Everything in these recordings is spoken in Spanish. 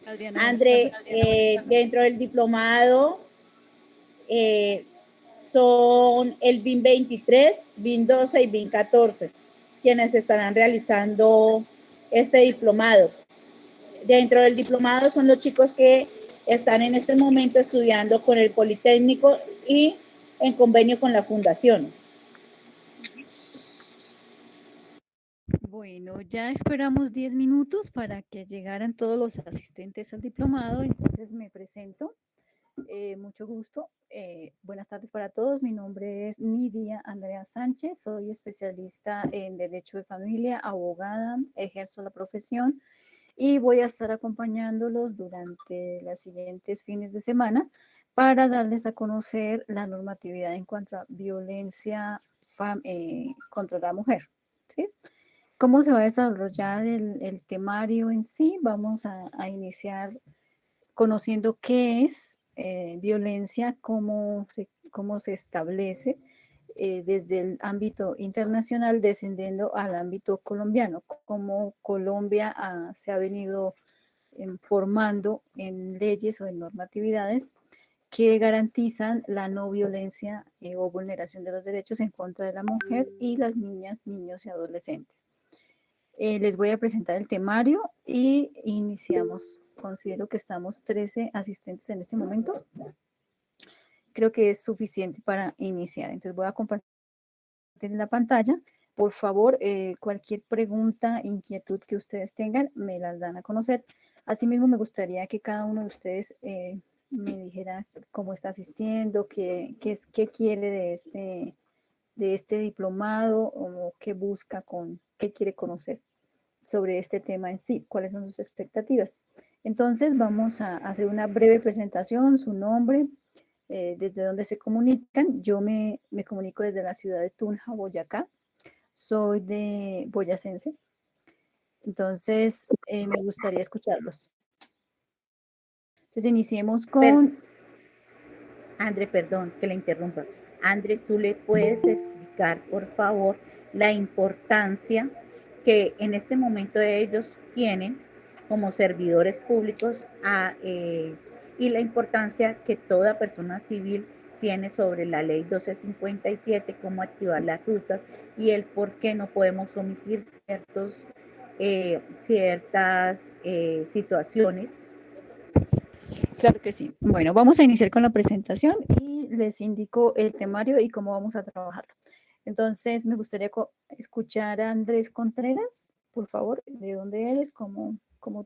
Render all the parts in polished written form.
Adriana, buenas André, tardes. dentro del diplomado eh, son el BIN 23, BIN 12 y BIN 14, quienes estarán realizando este diplomado. Dentro del diplomado son los chicos que están en este momento estudiando con el Politécnico y en convenio con la Fundación. Bueno, ya esperamos 10 minutos para que llegaran todos los asistentes al diplomado, entonces me presento. Mucho gusto. Buenas tardes para todos. Mi nombre es Nidia Andrea Sánchez. Soy especialista en Derecho de Familia, abogada, ejerzo la profesión y voy a estar acompañándolos durante los siguientes fines de semana para darles a conocer la normatividad en cuanto a violencia contra la mujer. ¿Sí? ¿Cómo se va a desarrollar el temario en sí? Vamos a iniciar conociendo qué es violencia, cómo se establece desde el ámbito internacional, descendiendo al ámbito colombiano, cómo Colombia se ha venido formando en leyes o en normatividades que garantizan la no violencia o vulneración de los derechos en contra de la mujer y las niñas, niños y adolescentes. Les voy a presentar el temario y iniciamos. Considero que estamos 13 asistentes en este momento. Creo que es suficiente para iniciar. Entonces voy a compartir la pantalla. Por favor, cualquier pregunta, inquietud que ustedes tengan, me las dan a conocer. Asimismo, me gustaría que cada uno de ustedes me dijera cómo está asistiendo, qué quiere de este diplomado o qué busca qué quiere conocer sobre este tema en sí, cuáles son sus expectativas. Entonces vamos a hacer una breve presentación, su nombre, desde dónde se comunican. Yo me comunico desde la ciudad de Tunja, Boyacá. Soy de boyacense. Entonces me gustaría escucharlos. Entonces iniciemos con... André, perdón que le interrumpa. André, ¿tú le puedes explicar, por favor, la importancia que en este momento ellos tienen como servidores públicos y la importancia que toda persona civil tiene sobre la ley 1257, cómo activar las rutas y el por qué no podemos omitir ciertas situaciones? Claro que sí. Bueno, vamos a iniciar con la presentación y les indico el temario y cómo vamos a trabajarlo. Entonces, me gustaría escuchar a Andrés Contreras, por favor, de dónde eres, cómo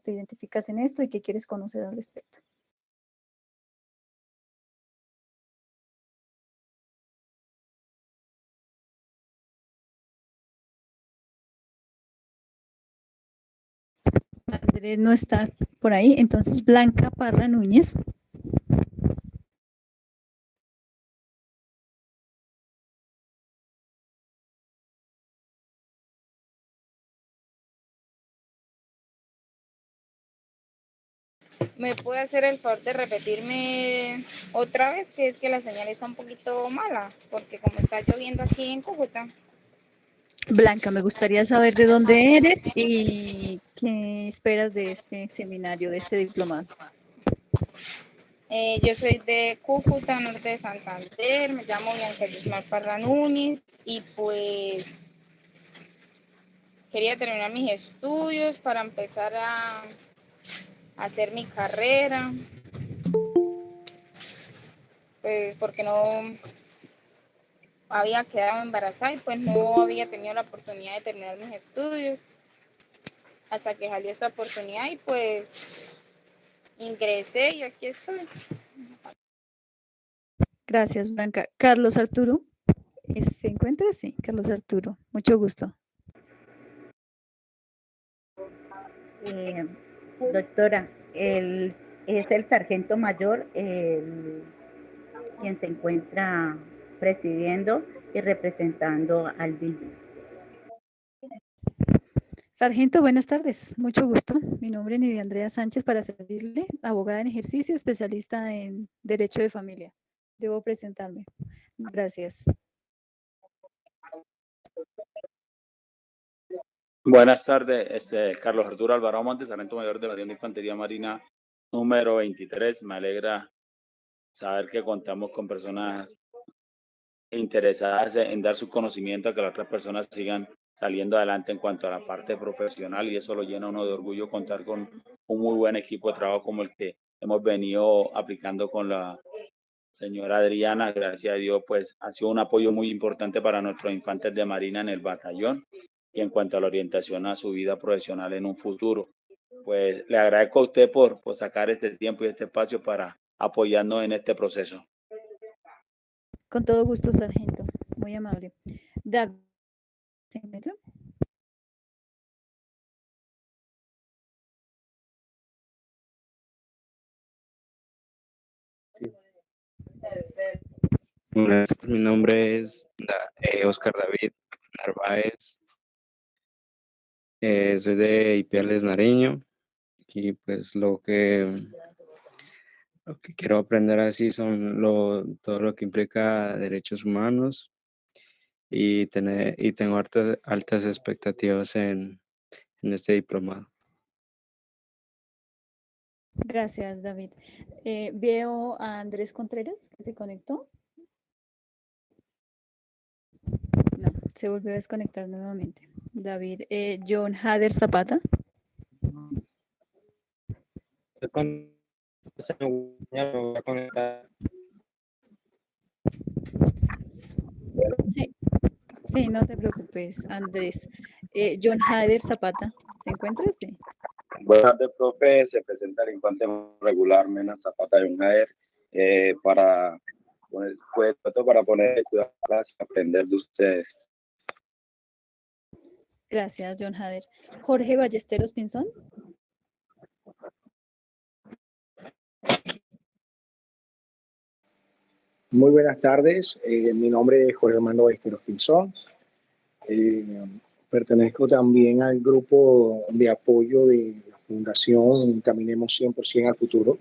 te identificas en esto y qué quieres conocer al respecto. Andrés no está por ahí, entonces Blanca Parra Núñez. ¿Me puede hacer el favor de repetirme otra vez? Que es que la señal está un poquito mala, porque como está lloviendo aquí en Cúcuta. Blanca, me gustaría saber de dónde eres y qué esperas de este seminario, de este diplomado. Yo soy de Cúcuta, norte de Santander, me llamo Bianca Yusmar Parra Núñez y pues quería terminar mis estudios para empezar a hacer mi carrera, pues porque no había quedado embarazada y pues no había tenido la oportunidad de terminar mis estudios hasta que salió esta oportunidad y pues ingresé y aquí estoy. Gracias, Blanca. Carlos Arturo, ¿se encuentra? Sí, Carlos Arturo, mucho gusto. Eh, Doctora, es el sargento mayor quien se encuentra presidiendo y representando al BIN. Sargento, buenas tardes, mucho gusto. Mi nombre es Nidia Andrea Sánchez para servirle, abogada en ejercicio, especialista en Derecho de Familia. Debo presentarme. Gracias. Buenas tardes, Carlos Arturo Alvarado Montes, sargento mayor de la División de Infantería Marina número 23. Me alegra saber que contamos con personas interesadas en dar su conocimiento a que las otras personas sigan saliendo adelante en cuanto a la parte profesional, y eso lo llena a uno de orgullo contar con un muy buen equipo de trabajo como el que hemos venido aplicando con la señora Adriana. Gracias a Dios, pues ha sido un apoyo muy importante para nuestros infantes de Marina en el batallón y en cuanto a la orientación a su vida profesional en un futuro. Pues le agradezco a usted por sacar este tiempo y este espacio para apoyarnos en este proceso. Con todo gusto, sargento. Muy amable. David, ¿se encuentra? Mi nombre es Oscar David Narváez, soy de Ipiales, Nariño, y pues lo que quiero aprender así son todo lo que implica derechos humanos y tengo altas expectativas en este diplomado. Gracias, David. Veo a Andrés Contreras, que se conectó. No, se volvió a desconectar nuevamente. David, John Hader Zapata. Sí, sí, no te preocupes, Andrés. John Hader Zapata, ¿se encuentra? Sí. Buenas tardes, profe. Se presenta el infante regular Mena Zapata de Unaer para poner cuidado y aprender de ustedes. Gracias, John Hader. Jorge Ballesteros Pinzón. Muy buenas tardes, mi nombre es Jorge Armando Ballesteros Pinzón. Pertenezco también al grupo de apoyo de la Fundación Caminemos 100% al Futuro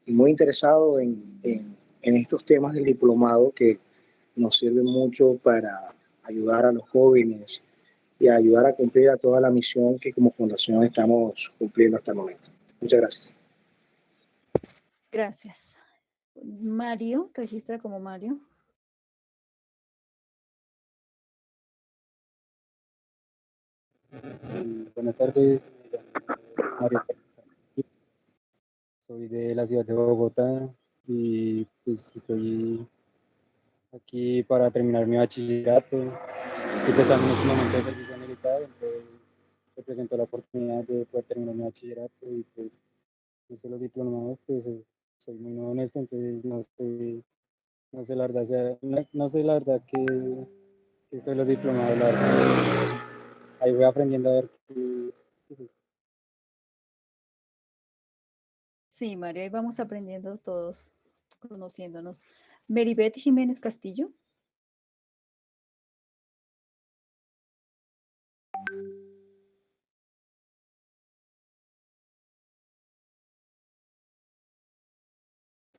y muy interesado en estos temas del diplomado que nos sirven mucho para ayudar a los jóvenes y ayudar a cumplir a toda la misión que como fundación estamos cumpliendo hasta el momento. Muchas gracias. Gracias. Mario, registra como Mario. Buenas tardes, Mario. Soy de la ciudad de Bogotá y pues estoy aquí para terminar mi bachillerato. Estoy prestando en este momento de servicio militar, entonces se presentó la oportunidad de poder terminar mi bachillerato y pues no sé, los diplomados, pues soy muy honesto, entonces no sé la verdad, no sé la verdad que estoy los diplomados, la verdad. Ahí voy aprendiendo a ver qué es esto. Sí, Mario, ahí vamos aprendiendo todos, conociéndonos. Meribeth Jiménez Castillo.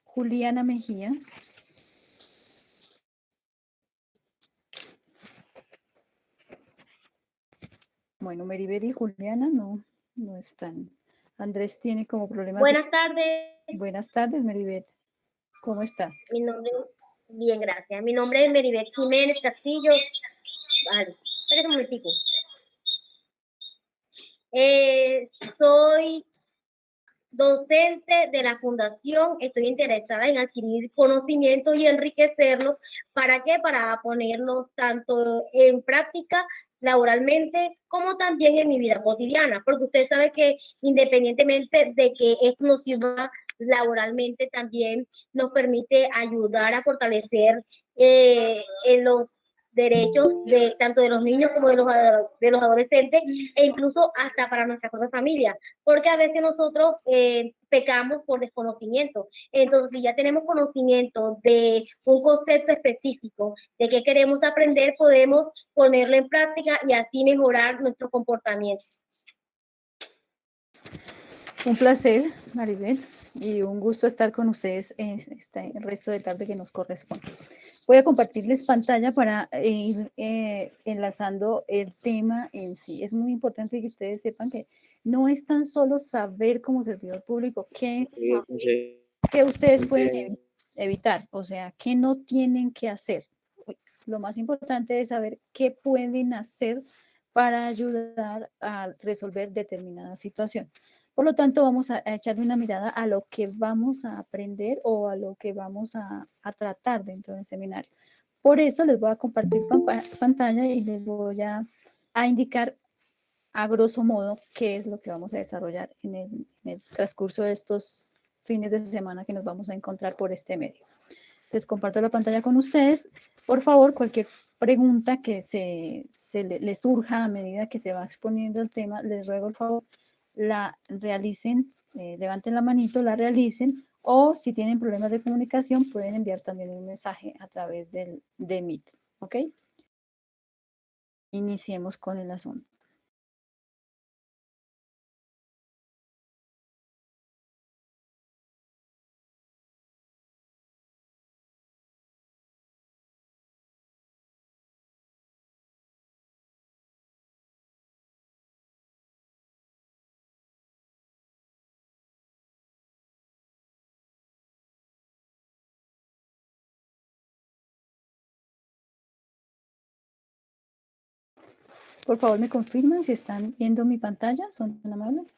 Juliana Mejía. Bueno, Meribeth y Juliana no están. Andrés tiene como problema. Buenas tardes. Buenas tardes, Meribeth. ¿Cómo estás? Bien, gracias. Mi nombre es Meribeth Jiménez Castillo. Vale, espérate un momentico. Soy docente de la fundación, estoy interesada en adquirir conocimientos y enriquecerlos. ¿Para qué? Para ponerlos tanto en práctica laboralmente como también en mi vida cotidiana, porque usted sabe que independientemente de que esto nos sirva laboralmente, también nos permite ayudar a fortalecer en los derechos de tanto de los niños como de los adolescentes e incluso hasta para nuestra propia familia, porque a veces nosotros pecamos por desconocimiento. Entonces, si ya tenemos conocimiento de un concepto específico de qué queremos aprender, podemos ponerlo en práctica y así mejorar nuestro comportamiento. Un placer, Maribel, y un gusto estar con ustedes en este resto de tarde que nos corresponde. Voy a compartirles pantalla para ir enlazando el tema en sí. Es muy importante que ustedes sepan que no es tan solo saber como servidor público qué ustedes pueden evitar, o sea, qué no tienen que hacer. Lo más importante es saber qué pueden hacer para ayudar a resolver determinada situación. Por lo tanto, vamos a echarle una mirada a lo que vamos a aprender o a lo que vamos a tratar dentro del seminario. Por eso les voy a compartir pantalla y les voy a indicar a grosso modo qué es lo que vamos a desarrollar en el transcurso de estos fines de semana que nos vamos a encontrar por este medio. Entonces, comparto la pantalla con ustedes. Por favor, cualquier pregunta que les surja a medida que se va exponiendo el tema, les ruego, por favor, la realicen, levanten la manito, la realicen, o si tienen problemas de comunicación, pueden enviar también un mensaje a través de Meet, ¿ok? Iniciemos con el asunto. Por favor, me confirman si están viendo mi pantalla. ¿Son tan amables?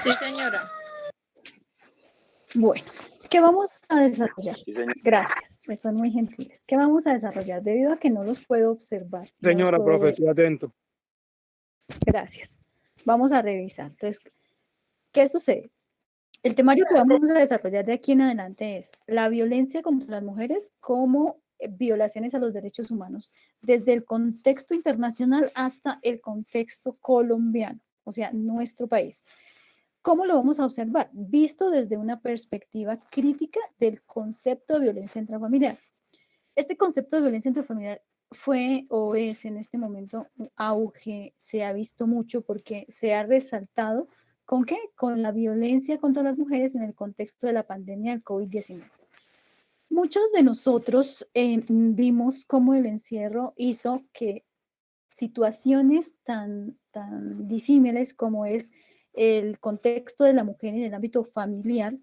Sí, señora. Bueno, ¿qué vamos a desarrollar? Sí, señor. Gracias, son muy gentiles. ¿Qué vamos a desarrollar? Debido a que no los puedo observar. No los Señora, puedo profe, ver. estoy atento. Gracias. Vamos a revisar. Entonces, ¿qué sucede? El temario que vamos a desarrollar de aquí en adelante es la violencia contra las mujeres como violaciones a los derechos humanos, desde el contexto internacional hasta el contexto colombiano, o sea, nuestro país. ¿Cómo lo vamos a observar? Visto desde una perspectiva crítica del concepto de violencia intrafamiliar. Este concepto de violencia intrafamiliar fue o es en este momento un auge, se ha visto mucho porque se ha resaltado ¿con qué? Con la violencia contra las mujeres en el contexto de la pandemia del COVID-19. Muchos de nosotros vimos cómo el encierro hizo que situaciones tan disímiles como es el contexto de la mujer en el ámbito familiar,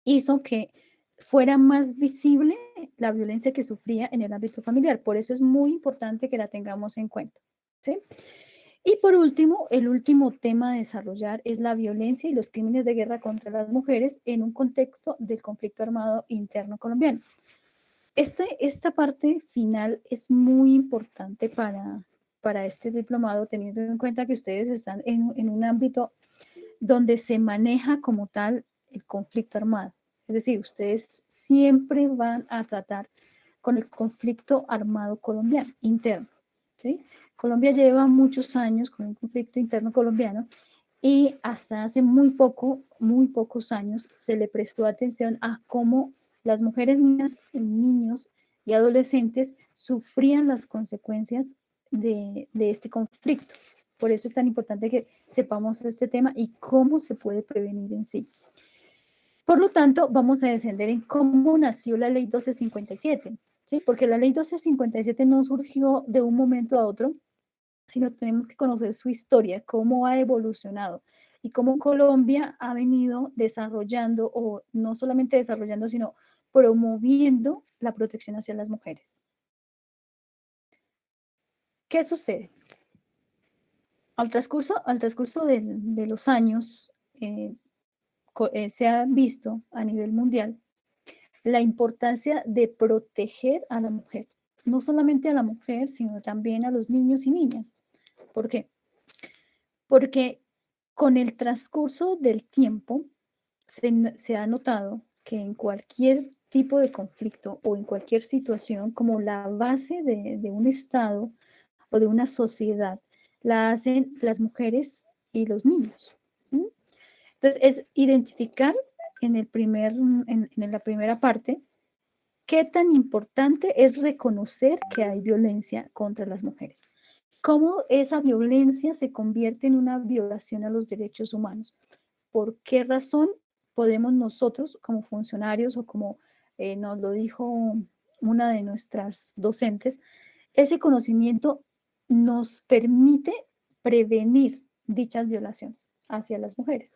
hizo que fuera más visible la violencia que sufría en el ámbito familiar. Por eso es muy importante que la tengamos en cuenta, ¿sí? Y por último, el último tema a desarrollar es la violencia y los crímenes de guerra contra las mujeres en un contexto del conflicto armado interno colombiano. Esta parte final es muy importante para este diplomado, teniendo en cuenta que ustedes están en un ámbito donde se maneja como tal el conflicto armado. Es decir, ustedes siempre van a tratar con el conflicto armado colombiano, interno, ¿sí? Colombia lleva muchos años con un conflicto interno colombiano y hasta hace muy pocos años se le prestó atención a cómo las mujeres, niñas, niños y adolescentes sufrían las consecuencias de este conflicto. Por eso es tan importante que sepamos este tema y cómo se puede prevenir en sí. Por lo tanto, vamos a descender en cómo nació la ley 1257, ¿sí? Porque la ley 1257 no surgió de un momento a otro, sino tenemos que conocer su historia, cómo ha evolucionado y cómo Colombia ha venido desarrollando, o no solamente desarrollando, sino promoviendo la protección hacia las mujeres. ¿Qué sucede? Al transcurso de los años, se ha visto a nivel mundial la importancia de proteger a la mujer, no solamente a la mujer, sino también a los niños y niñas. ¿Por qué? Porque con el transcurso del tiempo se ha notado que en cualquier tipo de conflicto o en cualquier situación, como la base de un Estado o de una sociedad, la hacen las mujeres y los niños. ¿Mm? Entonces, es identificar en la primera parte qué tan importante es reconocer que hay violencia contra las mujeres. ¿Cómo esa violencia se convierte en una violación a los derechos humanos? ¿Por qué razón? podremos nosotros como funcionarios o como nos lo dijo una de nuestras docentes, ese conocimiento nos permite prevenir dichas violaciones hacia las mujeres.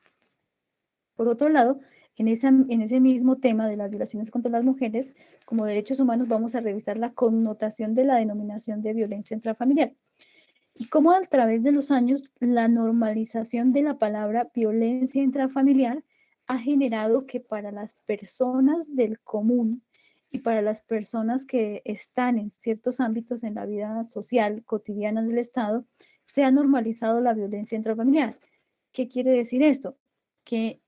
Por otro lado, en ese mismo tema de las violaciones contra las mujeres, como derechos humanos vamos a revisar la connotación de la denominación de violencia intrafamiliar y cómo a través de los años la normalización de la palabra violencia intrafamiliar ha generado que para las personas del común y para las personas que están en ciertos ámbitos en la vida social cotidiana del Estado, se ha normalizado la violencia intrafamiliar. ¿Qué quiere decir esto? Que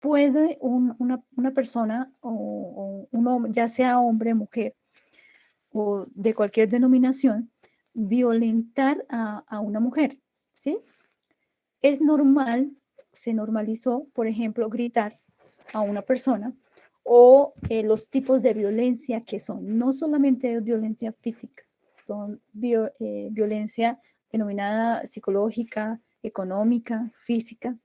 puede una persona o un hombre, ya sea hombre, mujer o de cualquier denominación, violentar a una mujer, ¿sí? Es normal, se normalizó, por ejemplo, gritar a una persona o los tipos de violencia que son, no solamente violencia física, son violencia denominada psicológica, económica, física,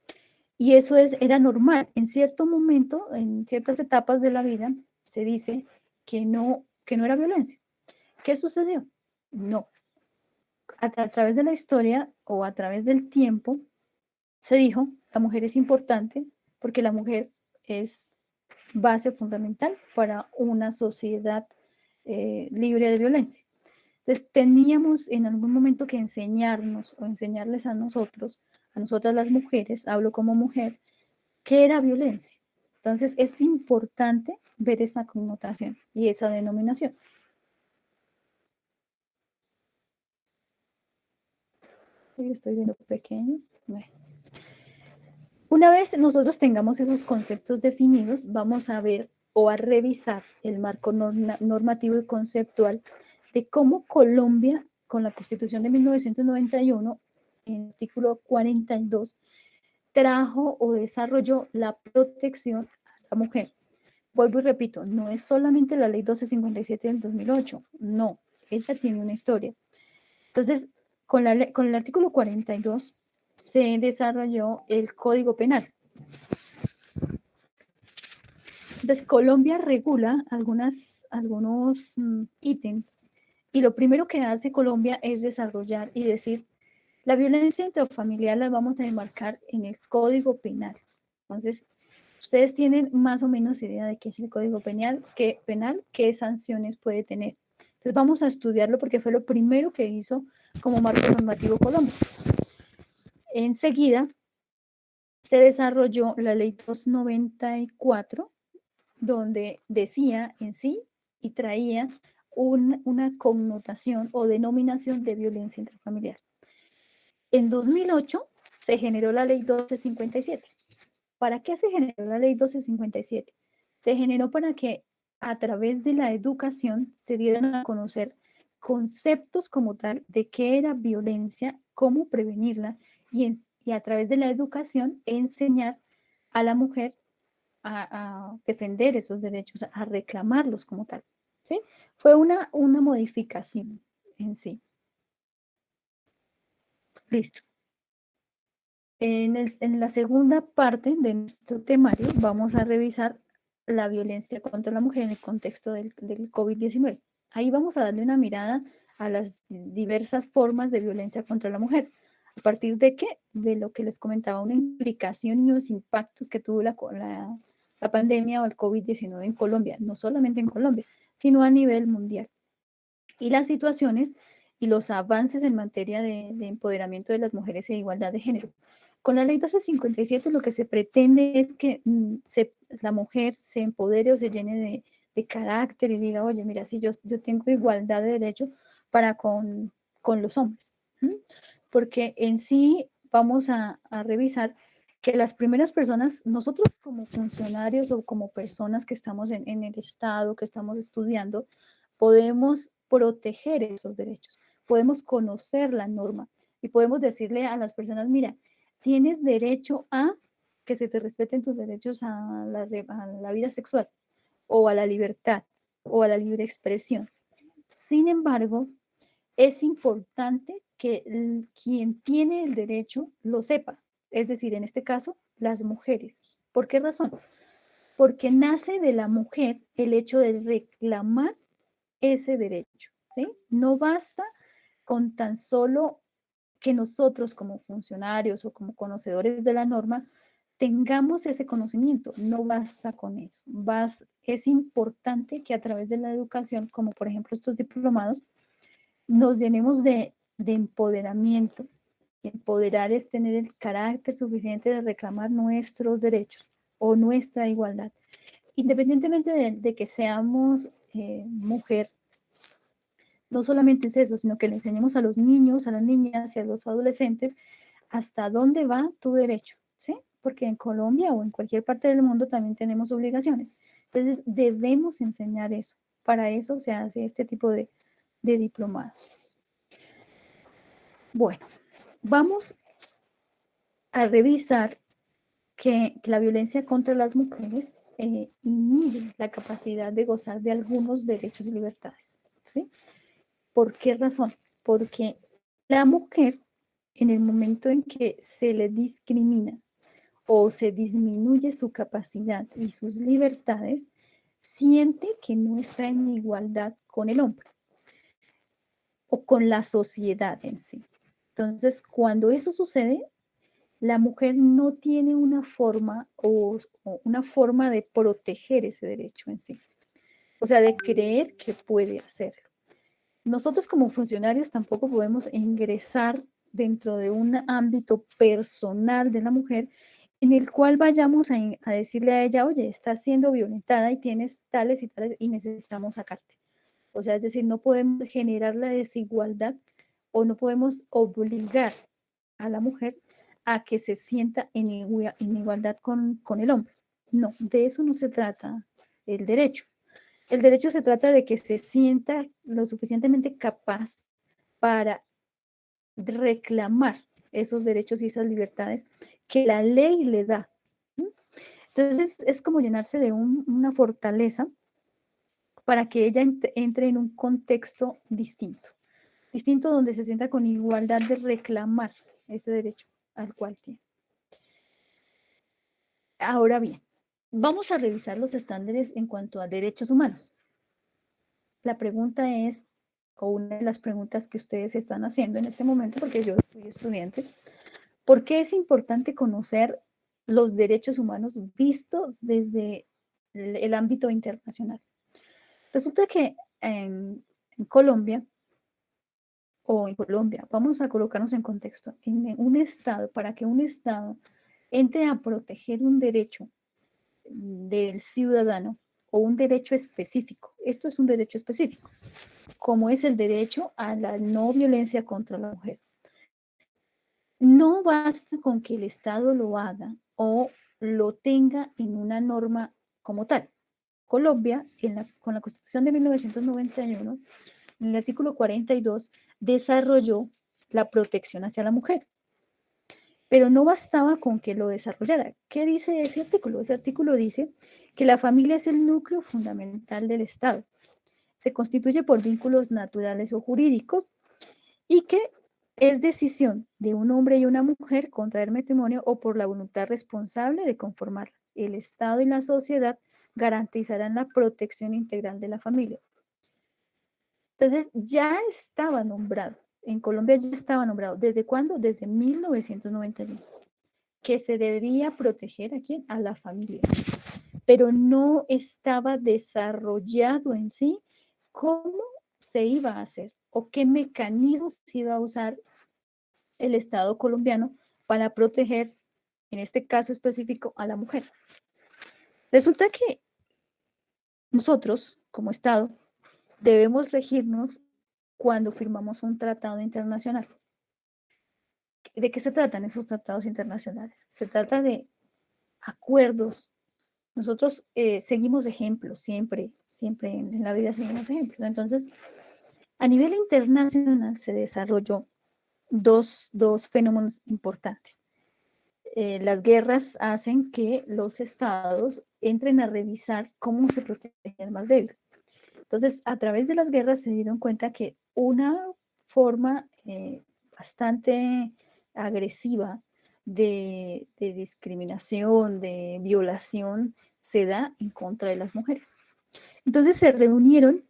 y eso era normal. En cierto momento, en ciertas etapas de la vida, se dice que no era violencia. ¿Qué sucedió? No. A través de la historia o a través del tiempo, se dijo, la mujer es importante porque la mujer es base fundamental para una sociedad libre de violencia. Entonces, teníamos en algún momento que enseñarnos o enseñarles a nosotras las mujeres, hablo como mujer, qué era violencia. Entonces, es importante ver esa connotación y esa denominación. Yo estoy viendo pequeño. Bueno. Una vez nosotros tengamos esos conceptos definidos, vamos a ver o a revisar el marco normativo y conceptual de cómo Colombia, con la Constitución de 1991, en el artículo 42, trajo o desarrolló la protección a la mujer. Vuelvo y repito, no es solamente la ley 1257 del 2008, no, ella tiene una historia. Entonces, con el artículo 42 se desarrolló el Código Penal. Entonces, Colombia regula algunos ítems y lo primero que hace Colombia es desarrollar y decir, la violencia intrafamiliar la vamos a enmarcar en el Código Penal. Entonces, ustedes tienen más o menos idea de qué es el Código Penal, qué sanciones puede tener. Entonces, vamos a estudiarlo porque fue lo primero que hizo como marco normativo Colombia. Enseguida, se desarrolló la ley 294, donde decía en sí y traía una connotación o denominación de violencia intrafamiliar. En 2008 se generó la ley 1257. ¿Para qué se generó la ley 1257? Se generó para que a través de la educación se dieran a conocer conceptos como tal de qué era violencia, cómo prevenirla y a través de la educación enseñar a la mujer a defender esos derechos, a reclamarlos como tal. ¿Sí? Fue una modificación en sí. Listo. En la segunda parte de nuestro temario vamos a revisar la violencia contra la mujer en el contexto del COVID-19. Ahí vamos a darle una mirada a las diversas formas de violencia contra la mujer. ¿A partir de qué? De lo que les comentaba, una implicación y los impactos que tuvo la pandemia o el COVID-19 en Colombia, no solamente en Colombia, sino a nivel mundial. Y las situaciones y los avances en materia de empoderamiento de las mujeres e igualdad de género. Con la ley 1257 lo que se pretende es que la mujer se empodere o se llene de carácter y diga, oye, mira, si yo tengo igualdad de derechos para con los hombres. Porque en sí vamos a revisar que las primeras personas, nosotros como funcionarios o como personas que estamos en el Estado, que estamos estudiando, podemos proteger esos derechos, podemos conocer la norma y podemos decirle a las personas, mira, tienes derecho a que se te respeten tus derechos a la vida sexual o a la libertad o a la libre expresión. Sin embargo, es importante que quien tiene el derecho lo sepa, es decir, en este caso, las mujeres. ¿Por qué razón? porque nace de la mujer el hecho de reclamar ese derecho, ¿sí? No basta con tan solo que nosotros como funcionarios o como conocedores de la norma tengamos ese conocimiento, no basta con eso. Es importante que a través de la educación, como por ejemplo estos diplomados, nos llenemos de empoderamiento. Empoderar es tener el carácter suficiente de reclamar nuestros derechos o nuestra igualdad. Independientemente de que seamos mujer, no solamente es eso, sino que le enseñemos a los niños, a las niñas y a los adolescentes hasta dónde va tu derecho, ¿sí? Porque en Colombia o en cualquier parte del mundo también tenemos obligaciones. Entonces, debemos enseñar eso. Para eso se hace este tipo de diplomados. Bueno, vamos a revisar que la violencia contra las mujeres inhibe la capacidad de gozar de algunos derechos y libertades, ¿sí? ¿Por qué razón? Porque la mujer, en el momento en que se le discrimina o se disminuye su capacidad y sus libertades, siente que no está en igualdad con el hombre o con la sociedad en sí. Entonces, cuando eso sucede, la mujer no tiene una forma o una forma de proteger ese derecho en sí. O sea, de creer que puede hacerlo. Nosotros como funcionarios tampoco podemos ingresar dentro de un ámbito personal de la mujer en el cual vayamos a decirle a ella, oye, estás siendo violentada y tienes tales y tales y necesitamos sacarte. O sea, es decir, no podemos generar la desigualdad o no podemos obligar a la mujer a que se sienta en igualdad con el hombre. No, de eso no se trata el derecho. El derecho se trata de que se sienta lo suficientemente capaz para reclamar esos derechos y esas libertades que la ley le da. Entonces es como llenarse de una fortaleza para que ella entre en un contexto distinto donde se sienta con igualdad de reclamar ese derecho al cual tiene. Ahora bien, vamos a revisar los estándares en cuanto a derechos humanos. La pregunta es, o una de las preguntas que ustedes están haciendo en este momento, porque yo soy estudiante, ¿por qué es importante conocer los derechos humanos vistos desde el ámbito internacional? Resulta que en Colombia, vamos a colocarnos en contexto, en un estado, para que un estado entre a proteger un derecho del ciudadano o un derecho específico, esto es un derecho específico, como es el derecho a la no violencia contra la mujer. No basta con que el Estado lo haga o lo tenga en una norma como tal. Colombia, con la Constitución de 1991, en el artículo 42, desarrolló la protección hacia la mujer. Pero no bastaba con que lo desarrollara. ¿Qué dice ese artículo? Ese artículo dice que la familia es el núcleo fundamental del Estado. Se constituye por vínculos naturales o jurídicos y que es decisión de un hombre y una mujer contraer matrimonio o por la voluntad responsable de conformarla. El Estado y la sociedad garantizarán la protección integral de la familia. Entonces, ya estaba nombrado, en Colombia ya estaba nombrado. ¿Desde cuándo? Desde 1991, que se debía proteger ¿a quién? A la familia. Pero no estaba desarrollado en sí cómo se iba a hacer o qué mecanismos se iba a usar el Estado colombiano para proteger, en este caso específico, a la mujer. Resulta que nosotros, como Estado, debemos regirnos cuando firmamos un tratado internacional. ¿De qué se tratan esos tratados internacionales? Se trata de acuerdos. Nosotros seguimos ejemplos, siempre en la vida seguimos ejemplos. Entonces, a nivel internacional se desarrolló dos fenómenos importantes. Las guerras hacen que los estados entren a revisar cómo se protege al más débil. Entonces, a través de las guerras se dieron cuenta que una forma bastante agresiva de discriminación, de violación, se da en contra de las mujeres. Entonces se reunieron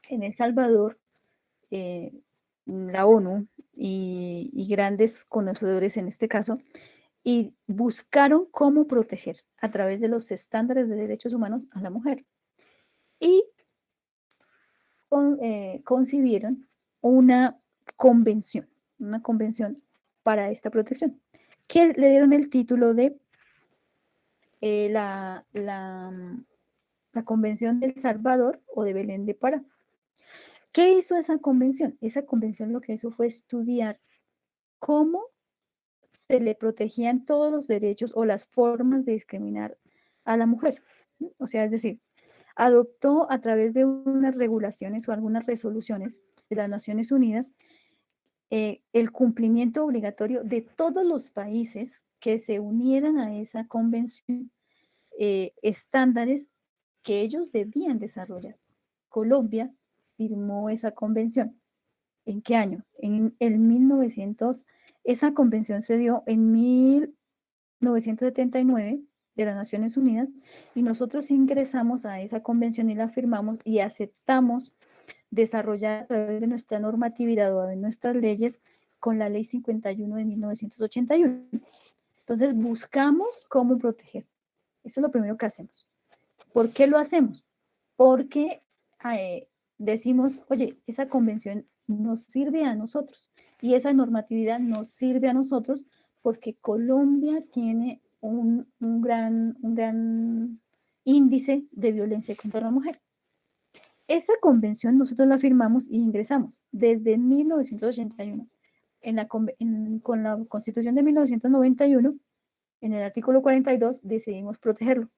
en El Salvador la ONU y grandes conocedores en este caso, y buscaron cómo proteger a través de los estándares de derechos humanos a la mujer. Y concibieron una convención para esta protección, que le dieron el título de la Convención del Salvador o de Belén de Pará. ¿Qué hizo esa convención? Esa convención lo que hizo fue estudiar cómo se le protegían todos los derechos o las formas de discriminar a la mujer. O sea, es decir, adoptó a través de unas regulaciones o algunas resoluciones de las Naciones Unidas el cumplimiento obligatorio de todos los países que se unieran a esa convención, estándares que ellos debían desarrollar. Colombia firmó esa convención. ¿En qué año? En el 1900. Esa convención se dio en 1979 de las Naciones Unidas y nosotros ingresamos a esa convención y la firmamos y aceptamos desarrollar a través de nuestra normatividad o de nuestras leyes con la Ley 51 de 1981. Entonces buscamos cómo proteger. Eso es lo primero que hacemos. ¿Por qué lo hacemos? Porque decimos, oye, esa convención nos sirve a nosotros y esa normatividad nos sirve a nosotros porque Colombia tiene un gran índice de violencia contra la mujer. Esa convención nosotros la firmamos y ingresamos desde 1981. Con la Constitución de 1991, en el artículo 42, decidimos protegerlo.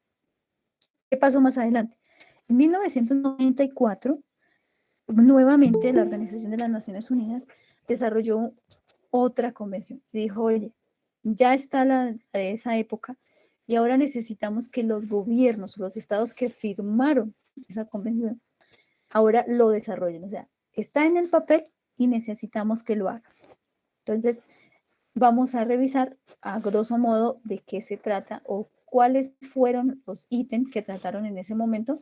¿Qué pasó más adelante? En 1994, nuevamente la Organización de las Naciones Unidas desarrolló otra convención y dijo, oye, ya está la de esa época y ahora necesitamos que los gobiernos, los estados que firmaron esa convención, ahora lo desarrollen. O sea, está en el papel y necesitamos que lo hagan. Entonces, vamos a revisar a grosso modo de qué se trata o cuáles fueron los ítems que trataron en ese momento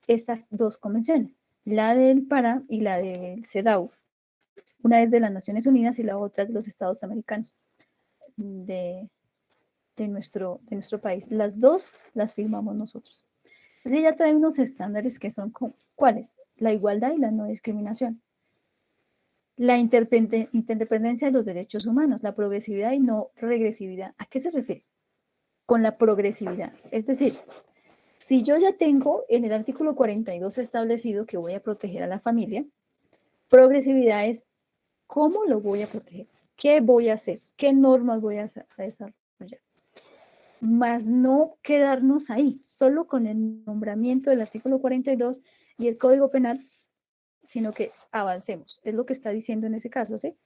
estas dos convenciones, la del Pará y la del CEDAW. Una es de las Naciones Unidas y la otra de los Estados Americanos de nuestro país. Las dos las firmamos nosotros. Entonces ella trae unos estándares que son ¿cuáles? La igualdad y la no discriminación. La interdependencia de los derechos humanos, la progresividad y no regresividad. ¿A qué se refiere? Con la progresividad. Es decir, si yo ya tengo en el artículo 42 establecido que voy a proteger a la familia, progresividad es cómo lo voy a proteger, qué voy a hacer, qué normas voy a desarrollar. Más no quedarnos ahí, solo con el nombramiento del artículo 42 y el Código Penal, sino que avancemos. Es lo que está diciendo en ese caso, ¿sí?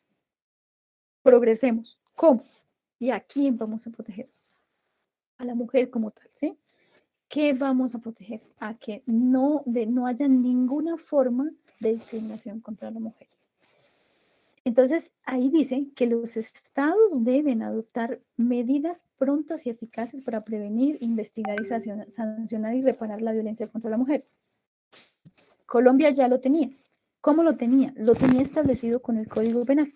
Progresemos. ¿Cómo? ¿Y a quién vamos a proteger? A la mujer como tal, ¿sí? ¿Qué vamos a proteger? A que no haya ninguna forma de discriminación contra la mujer. Entonces, ahí dice que los estados deben adoptar medidas prontas y eficaces para prevenir, investigar y sancionar y reparar la violencia contra la mujer. Colombia ya lo tenía. ¿Cómo lo tenía? Lo tenía establecido con el Código Penal.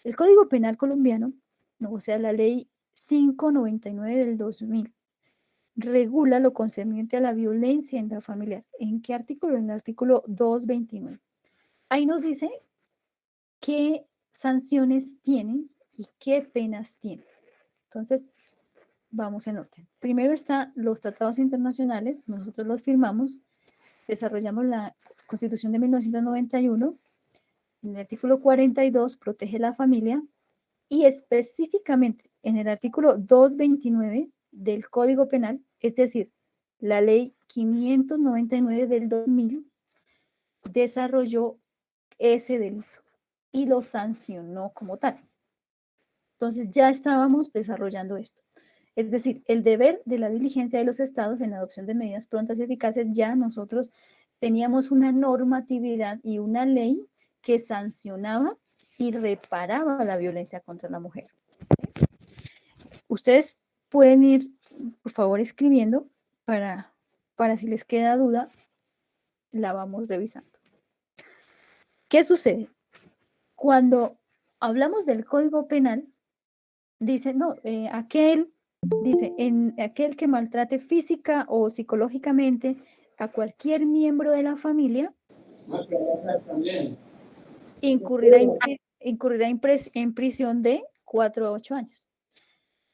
El Código Penal colombiano, o sea, la Ley 599 del 2000, regula lo concerniente a la violencia intrafamiliar. ¿En qué artículo? En el artículo 229. Ahí nos dice qué sanciones tienen y qué penas tienen. Entonces, vamos en orden. Primero están los tratados internacionales, nosotros los firmamos, desarrollamos la Constitución de 1991, en el artículo 42 protege la familia y específicamente en el artículo 229 del Código Penal, es decir, la ley 599 del 2000, desarrolló ese delito y lo sancionó como tal. Entonces ya estábamos desarrollando esto. Es decir, el deber de la diligencia de los estados en la adopción de medidas prontas y eficaces, ya nosotros teníamos una normatividad y una ley que sancionaba y reparaba la violencia contra la mujer. Ustedes pueden ir, por favor, escribiendo para si les queda duda, la vamos revisando. ¿Qué sucede? Cuando hablamos del Código Penal, dice, no, aquel que maltrate física o psicológicamente a cualquier miembro de la familia, incurrirá en prisión de 4 a 8 años.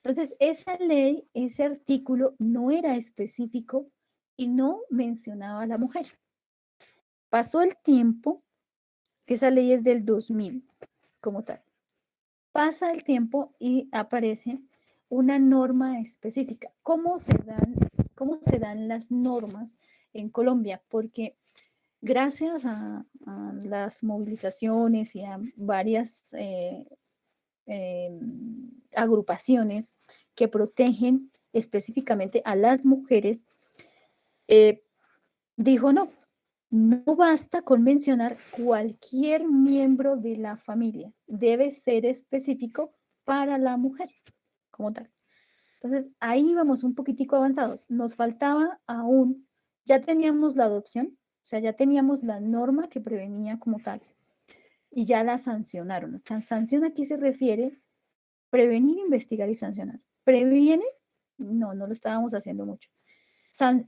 Entonces, esa ley, ese artículo no era específico y no mencionaba a la mujer. Pasó el tiempo, esa ley es del 2000 como tal. Pasa el tiempo y aparece una norma específica. ¿Cómo se dan las normas en Colombia? Porque gracias a las movilizaciones y a varias agrupaciones que protegen específicamente a las mujeres, dijo no basta con mencionar cualquier miembro de la familia, debe ser específico para la mujer como tal. Entonces ahí vamos un poquitico avanzados, nos faltaba aún, ya teníamos la adopción, o sea, ya teníamos la norma que prevenía como tal y ya la sancionaron. Sanción aquí se refiere prevenir, investigar y sancionar. ¿Previene? No lo estábamos haciendo mucho.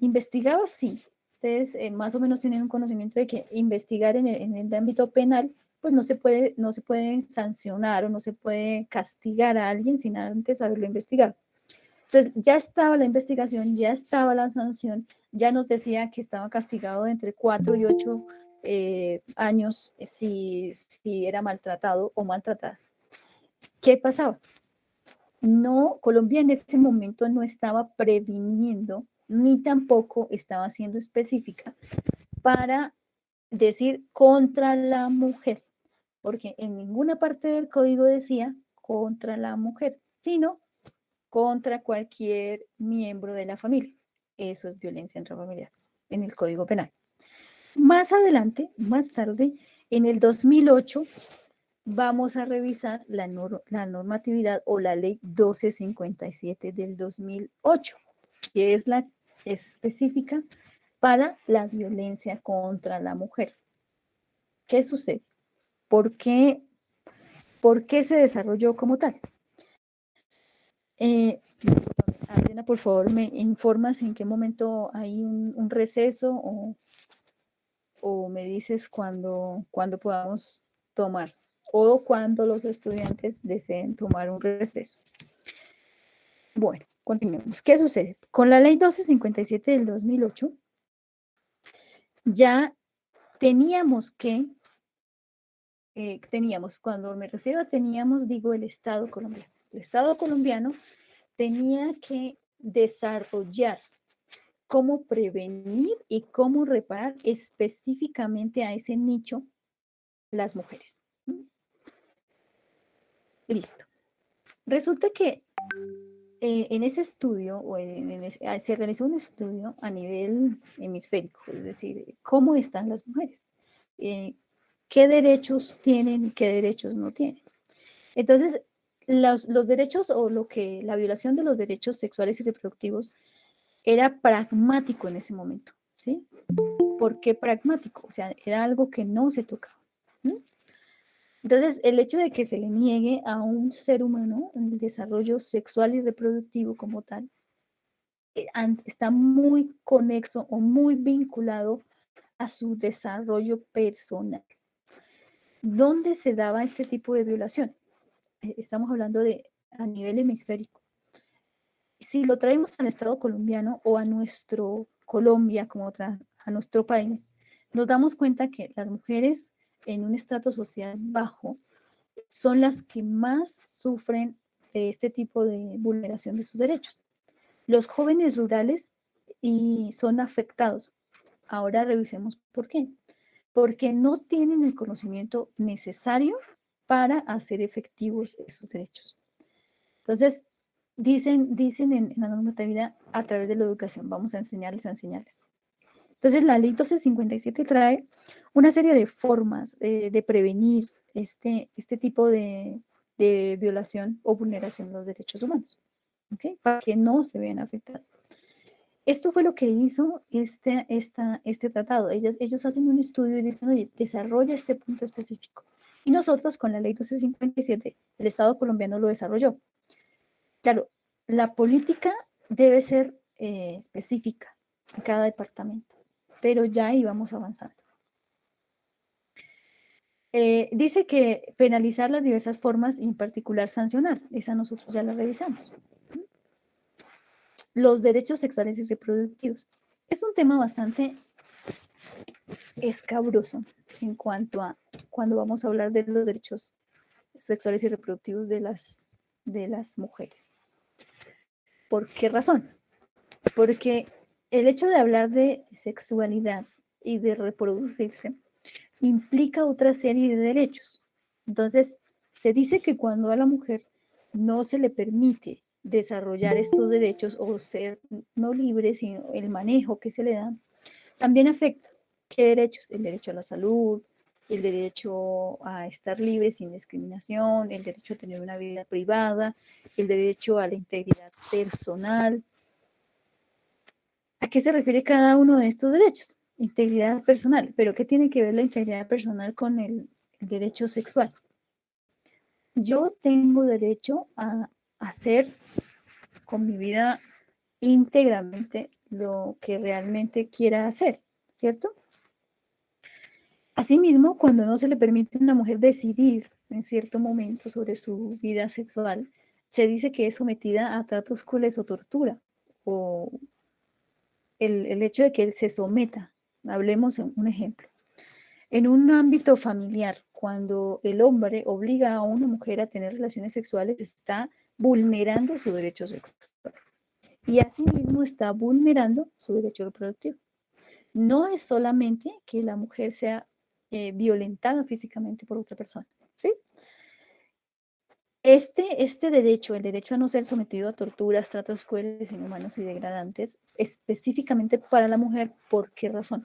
¿Investigaba? Sí. Ustedes más o menos tienen un conocimiento de que investigar en el ámbito penal, pues no se puede sancionar o no se puede castigar a alguien sin antes haberlo investigado. Entonces, ya estaba la investigación, ya estaba la sanción, ya nos decía que estaba castigado de entre 4 y 8 años si era maltratado o maltratada. ¿Qué pasaba? Colombia en ese momento no estaba previniendo ni tampoco estaba siendo específica para decir contra la mujer, porque en ninguna parte del código decía contra la mujer, sino contra cualquier miembro de la familia. Eso es violencia intrafamiliar en el Código Penal. Más adelante, más tarde, en el 2008, vamos a revisar la normatividad o la ley 1257 del 2008, que es la específica para la violencia contra la mujer. ¿Qué sucede? ¿Por qué se desarrolló como tal? Adriana, por favor, ¿me informas en qué momento hay un receso o me dices cuándo podamos tomar o cuando los estudiantes deseen tomar un receso? Bueno, continuemos. ¿Qué sucede? Con la ley 1257 del 2008, ya cuando me refiero a teníamos, digo el Estado colombiano. El Estado colombiano tenía que desarrollar cómo prevenir y cómo reparar específicamente a ese nicho las mujeres. Listo. Resulta que en ese estudio, se realizó un estudio a nivel hemisférico, es decir, cómo están las mujeres, qué derechos tienen y qué derechos no tienen. Entonces, los derechos o la violación de los derechos sexuales y reproductivos era pragmático en ese momento, ¿sí? ¿Por qué pragmático? O sea, era algo que no se tocaba. Entonces, el hecho de que se le niegue a un ser humano el desarrollo sexual y reproductivo como tal, está muy conexo o muy vinculado a su desarrollo personal. ¿Dónde se daba este tipo de violación? Estamos hablando a nivel hemisférico. Si lo traemos al Estado colombiano o a nuestro Colombia, a nuestro país, nos damos cuenta que las mujeres en un estrato social bajo son las que más sufren de este tipo de vulneración de sus derechos. Los jóvenes rurales son afectados. Ahora revisemos por qué. Porque no tienen el conocimiento necesario para hacer efectivos esos derechos. Entonces, dicen en la normatividad a través de la educación, vamos a enseñarles. Entonces, la ley 1257 trae una serie de formas de prevenir este tipo de violación o vulneración de los derechos humanos, ¿okay? Para que no se vean afectadas. Esto fue lo que hizo este tratado. Ellos hacen un estudio y dicen, oye, desarrolla este punto específico. Y nosotros con la ley 1257, el Estado colombiano lo desarrolló. Claro, la política debe ser específica en cada departamento, pero ya íbamos avanzando. Dice que penalizar las diversas formas y en particular sancionar. Esa nosotros ya la revisamos. Los derechos sexuales y reproductivos. Es un tema bastante escabroso en cuanto a cuando vamos a hablar de los derechos sexuales y reproductivos de las mujeres. ¿Por qué razón? Porque el hecho de hablar de sexualidad y de reproducirse implica otra serie de derechos. Entonces, se dice que cuando a la mujer no se le permite desarrollar estos derechos o ser no libre, sino el manejo que se le da, también afecta. ¿Qué derechos? El derecho a la salud, el derecho a estar libre sin discriminación, el derecho a tener una vida privada, el derecho a la integridad personal. ¿A qué se refiere cada uno de estos derechos? Integridad personal. ¿Pero qué tiene que ver la integridad personal con el derecho sexual? Yo tengo derecho a hacer con mi vida íntegramente lo que realmente quiera hacer, ¿cierto? Asimismo, cuando no se le permite a una mujer decidir en cierto momento sobre su vida sexual, se dice que es sometida a tratos crueles o tortura, o el hecho de que él se someta. Hablemos en un ejemplo. En un ámbito familiar, cuando el hombre obliga a una mujer a tener relaciones sexuales, está vulnerando su derecho sexual. Y asimismo está vulnerando su derecho reproductivo. No es solamente que la mujer sea violentada físicamente por otra persona, ¿sí? Este derecho, el derecho a no ser sometido a torturas, tratos crueles, inhumanos y degradantes, específicamente para la mujer, ¿por qué razón?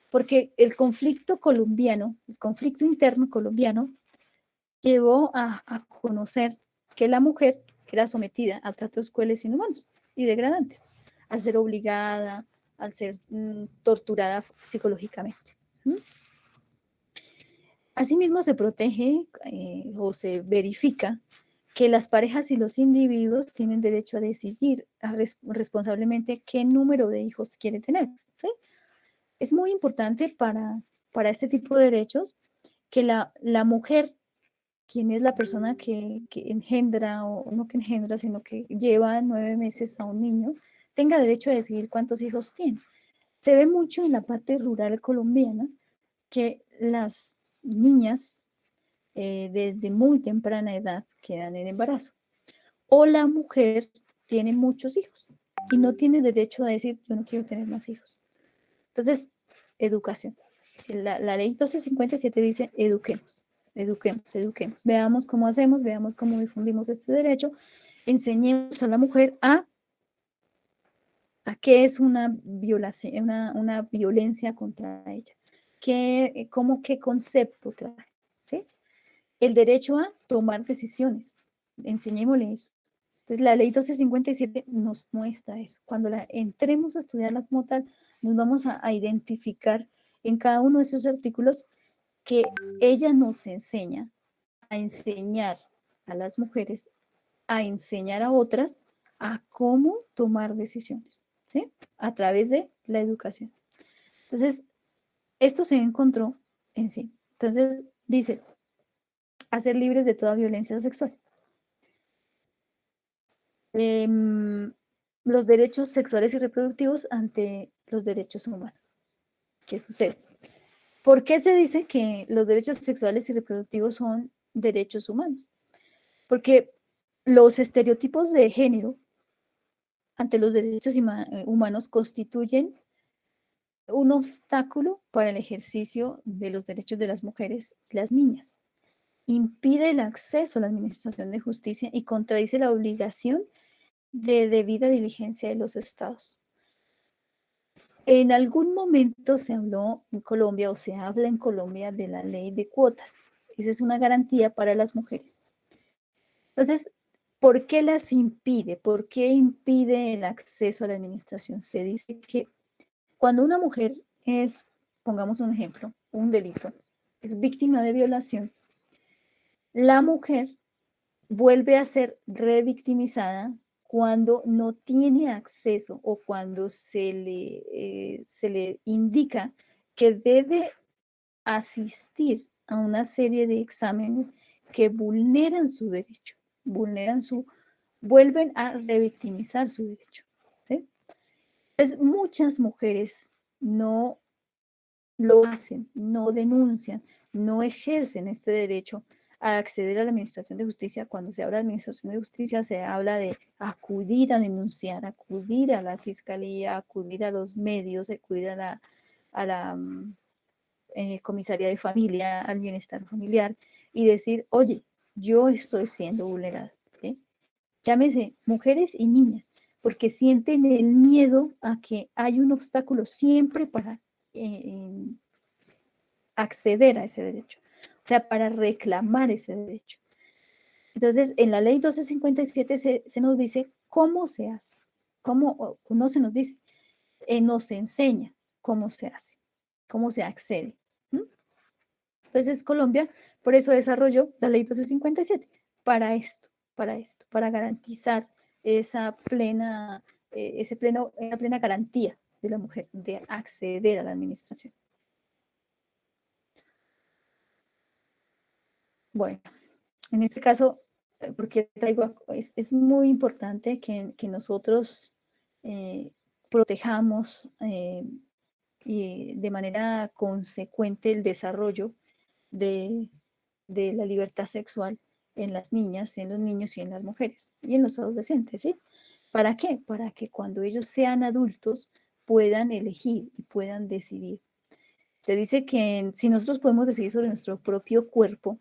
Porque el conflicto colombiano, el conflicto interno colombiano, llevó a conocer que la mujer era sometida a tratos crueles, inhumanos y degradantes, al ser obligada, al ser torturada psicológicamente. Asimismo, se protege o se verifica que las parejas y los individuos tienen derecho a decidir responsablemente qué número de hijos quiere tener, ¿sí? Es muy importante para este tipo de derechos que la mujer, quien es la persona que engendra, o no que engendra, sino que lleva 9 meses a un niño, tenga derecho a decidir cuántos hijos tiene. Se ve mucho en la parte rural colombiana que las niñas desde muy temprana edad quedan en embarazo. O la mujer tiene muchos hijos y no tiene derecho a decir, yo no quiero tener más hijos. Entonces, educación. La ley 1257 dice, eduquemos. Veamos cómo hacemos, veamos cómo difundimos este derecho. Enseñemos a la mujer a qué es una violación, una violencia contra ella. ¿Qué concepto trae? ¿Sí? El derecho a tomar decisiones. Enseñémosle eso. Entonces, la ley 1257 nos muestra eso. Cuando entremos a estudiarla como tal, nos vamos a identificar en cada uno de esos artículos que ella nos enseña a enseñar a las mujeres, a enseñar a otras a cómo tomar decisiones, ¿sí? A través de la educación. Entonces, esto se encontró en sí. Entonces, dice, a ser libres de toda violencia sexual. Los derechos sexuales y reproductivos ante los derechos humanos. ¿Qué sucede? ¿Por qué se dice que los derechos sexuales y reproductivos son derechos humanos? Porque los estereotipos de género ante los derechos humanos constituyen un obstáculo para el ejercicio de los derechos de las mujeres y las niñas. Impide el acceso a la administración de justicia y contradice la obligación de debida diligencia de los estados. En algún momento se habló en Colombia o se habla en Colombia de la ley de cuotas. Esa es una garantía para las mujeres. Entonces, ¿Por qué las impide? ¿Por qué impide el acceso a la administración? Se dice que cuando una mujer es, pongamos un ejemplo, un delito, es víctima de violación, la mujer vuelve a ser revictimizada cuando no tiene acceso o cuando se le indica que debe asistir a una serie de exámenes que vulneran su derecho, vuelven a revictimizar su derecho. ¿Sí? Entonces, muchas mujeres no lo hacen, no denuncian, no ejercen este derecho a acceder a la administración de justicia. Cuando se habla de administración de justicia, se habla de acudir a denunciar, acudir a la fiscalía, acudir a los medios, acudir a la comisaría de familia, al bienestar familiar y decir, oye, yo estoy siendo vulnerada, ¿sí? Llámese mujeres y niñas, porque sienten el miedo a que hay un obstáculo siempre para acceder a ese derecho, o sea, para reclamar ese derecho. Entonces, en la ley 1257 se nos dice cómo se hace, cómo, no se nos dice, nos enseña cómo se hace, cómo se accede. Entonces, Colombia, por eso desarrolló la ley 1257, para esto, para garantizar esa plena garantía de la mujer de acceder a la administración. Bueno, en este caso, porque es muy importante que nosotros protejamos y de manera consecuente el desarrollo de la libertad sexual en las niñas, en los niños y en las mujeres y en los adolescentes, ¿sí? ¿Para qué? Para que cuando ellos sean adultos puedan elegir y puedan decidir. Se dice que si nosotros podemos decidir sobre nuestro propio cuerpo,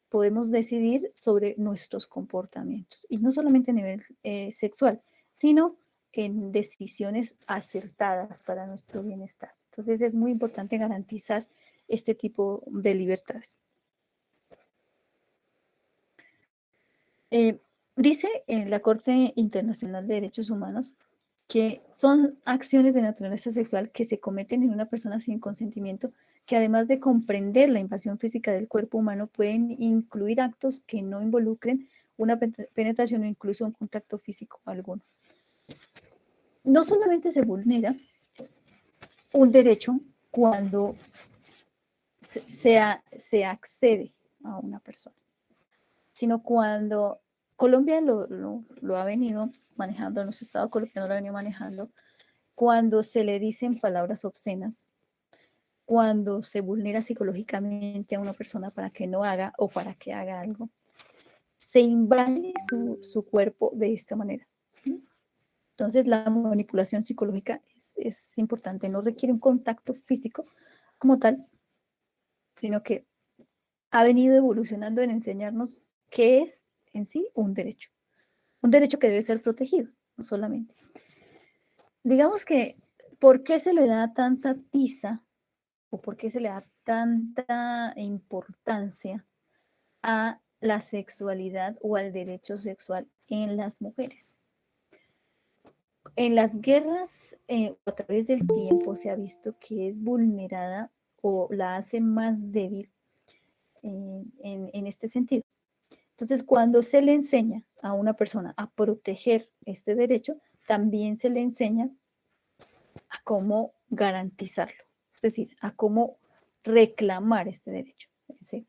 podemos decidir sobre nuestros comportamientos, y no solamente a nivel sexual, sino en decisiones acertadas para nuestro bienestar. Entonces es muy importante garantizar este tipo de libertades. Dice en la Corte Internacional de Derechos Humanos que son acciones de naturaleza sexual que se cometen en una persona sin consentimiento, que además de comprender la invasión física del cuerpo humano, pueden incluir actos que no involucren una penetración o incluso un contacto físico alguno. No solamente se vulnera un derecho cuando se accede a una persona, sino cuando Colombia lo ha venido manejando, nuestro Estado colombiano lo ha venido manejando, cuando se le dicen palabras obscenas, cuando se vulnera psicológicamente a una persona para que no haga o para que haga algo, se invade su cuerpo de esta manera. Entonces, la manipulación psicológica es importante, no requiere un contacto físico como tal, sino que ha venido evolucionando en enseñarnos qué es en sí un derecho que debe ser protegido, no solamente. Digamos que, ¿por qué se le da tanta tiza o por qué se le da tanta importancia a la sexualidad o al derecho sexual en las mujeres? En las guerras, a través del tiempo, se ha visto que es vulnerada o la hace más débil en este sentido. Entonces, cuando se le enseña a una persona a proteger este derecho, también se le enseña a cómo garantizarlo, es decir, a cómo reclamar este derecho. ¿Sí?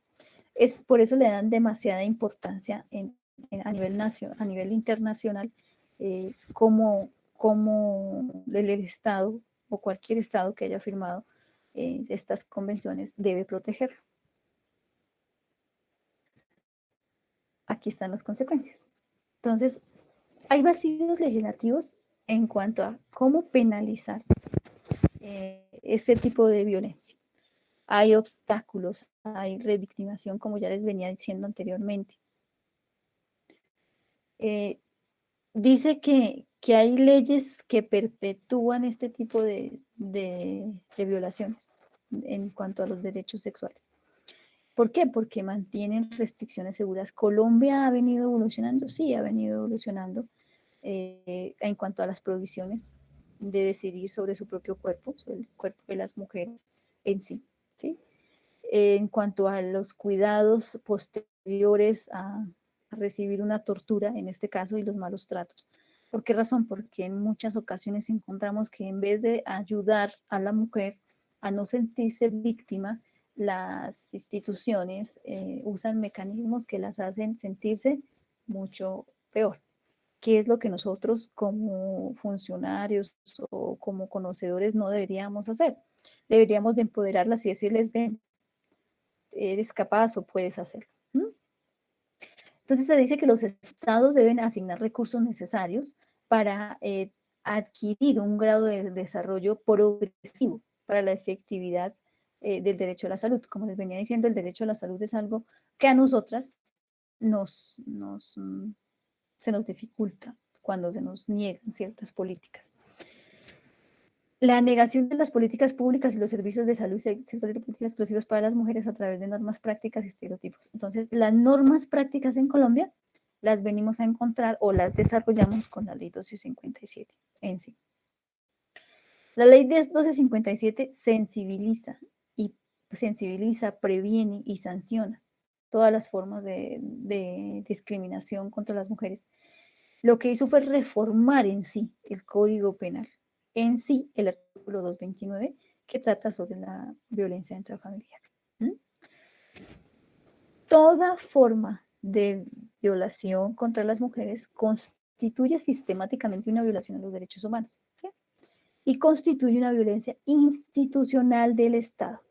Es por eso le dan demasiada importancia a nivel internacional, como el Estado o cualquier Estado que haya firmado estas convenciones debe protegerlo. Aquí están las consecuencias. Entonces, hay vacíos legislativos en cuanto a cómo penalizar este tipo de violencia. Hay obstáculos, hay revictimación, como ya les venía diciendo anteriormente. Dice que hay leyes que perpetúan este tipo de violaciones en cuanto a los derechos sexuales. ¿Por qué? Porque mantienen restricciones seguras. Colombia ha venido evolucionando, sí, ha venido evolucionando en cuanto a las provisiones de decidir sobre su propio cuerpo, sobre el cuerpo de las mujeres en sí, ¿sí? En cuanto a los cuidados posteriores a recibir una tortura, en este caso, y los malos tratos. ¿Por qué razón? Porque en muchas ocasiones encontramos que en vez de ayudar a la mujer a no sentirse víctima, las instituciones usan mecanismos que las hacen sentirse mucho peor. ¿Qué es lo que nosotros como funcionarios o como conocedores no deberíamos hacer? Deberíamos de empoderarlas y decirles, ven, eres capaz o puedes hacerlo. Entonces se dice que los estados deben asignar recursos necesarios para adquirir un grado de desarrollo progresivo para la efectividad del derecho a la salud. Como les venía diciendo, el derecho a la salud es algo que a nosotras se nos dificulta cuando se nos niegan ciertas políticas. La negación de las políticas públicas y los servicios de salud sexual y reproductiva exclusivos para las mujeres a través de normas prácticas y estereotipos. Entonces, las normas prácticas en Colombia las venimos a encontrar o las desarrollamos con la ley 1257 en sí. La ley 1257 sensibiliza, previene y sanciona todas las formas de discriminación contra las mujeres. Lo que hizo fue reformar en sí el Código Penal, en sí el artículo 229, que trata sobre la violencia intrafamiliar. Toda forma de violación contra las mujeres constituye sistemáticamente una violación a los derechos humanos, ¿sí? Y constituye una violencia institucional del Estado.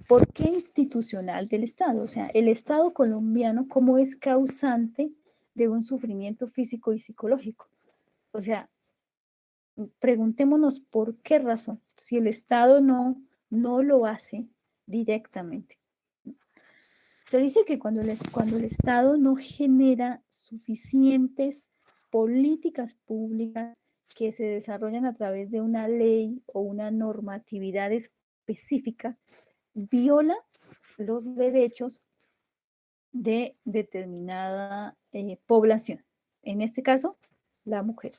¿Por qué institucional del Estado? O sea, el Estado colombiano, ¿cómo es causante de un sufrimiento físico y psicológico? O sea, preguntémonos por qué razón, si el Estado no lo hace directamente. Se dice que cuando el Estado no genera suficientes políticas públicas que se desarrollan a través de una ley o una normatividad específica, viola los derechos de determinada población, en este caso, la mujer.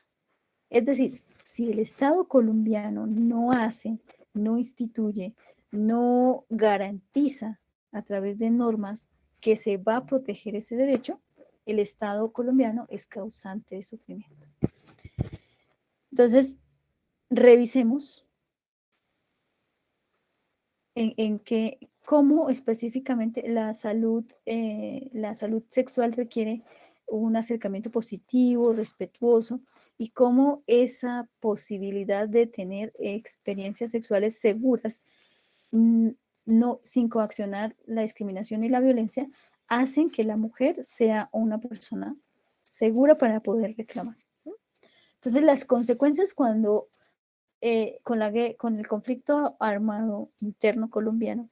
Es decir, si el Estado colombiano no hace, no instituye, no garantiza a través de normas que se va a proteger ese derecho, el Estado colombiano es causante de sufrimiento. Entonces, revisemos cómo específicamente la salud sexual requiere un acercamiento positivo, respetuoso, y cómo esa posibilidad de tener experiencias sexuales seguras, sin coaccionar la discriminación y la violencia, hacen que la mujer sea una persona segura para poder reclamar. Entonces, las consecuencias cuando con el conflicto armado interno colombiano,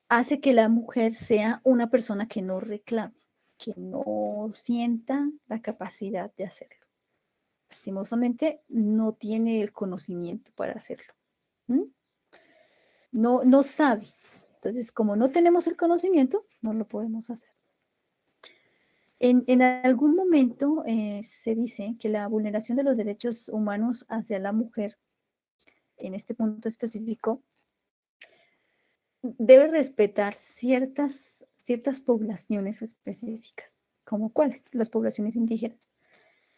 hace que la mujer sea una persona que no reclame, que no sienta la capacidad de hacerlo. Lastimosamente, no tiene el conocimiento para hacerlo. No sabe. Entonces, como no tenemos el conocimiento, no lo podemos hacer. En algún momento se dice que la vulneración de los derechos humanos hacia la mujer, en este punto específico, debe respetar ciertas poblaciones específicas. ¿Como cuáles? Las poblaciones indígenas.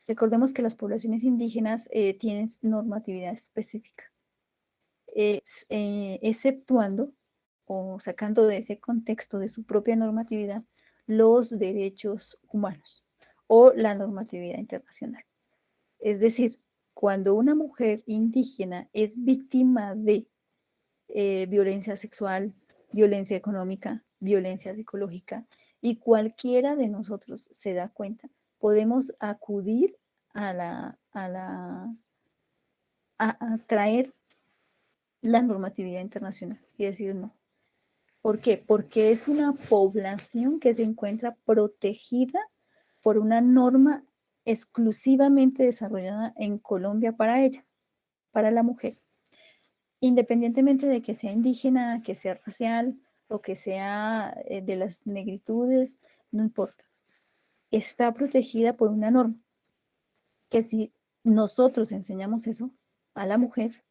Recordemos que las poblaciones indígenas tienen normatividad específica, exceptuando o sacando de ese contexto de su propia normatividad los derechos humanos o la normatividad internacional. Es decir, cuando una mujer indígena es víctima de violencia sexual, violencia económica, violencia psicológica, y cualquiera de nosotros se da cuenta, podemos acudir a traer la normatividad internacional y decir no. ¿Por qué? Porque es una población que se encuentra protegida por una norma exclusivamente desarrollada en Colombia para ella, para la mujer. Independientemente de que sea indígena, que sea racial o que sea de las negritudes, no importa. Está protegida por una norma, que si nosotros enseñamos eso a la mujer,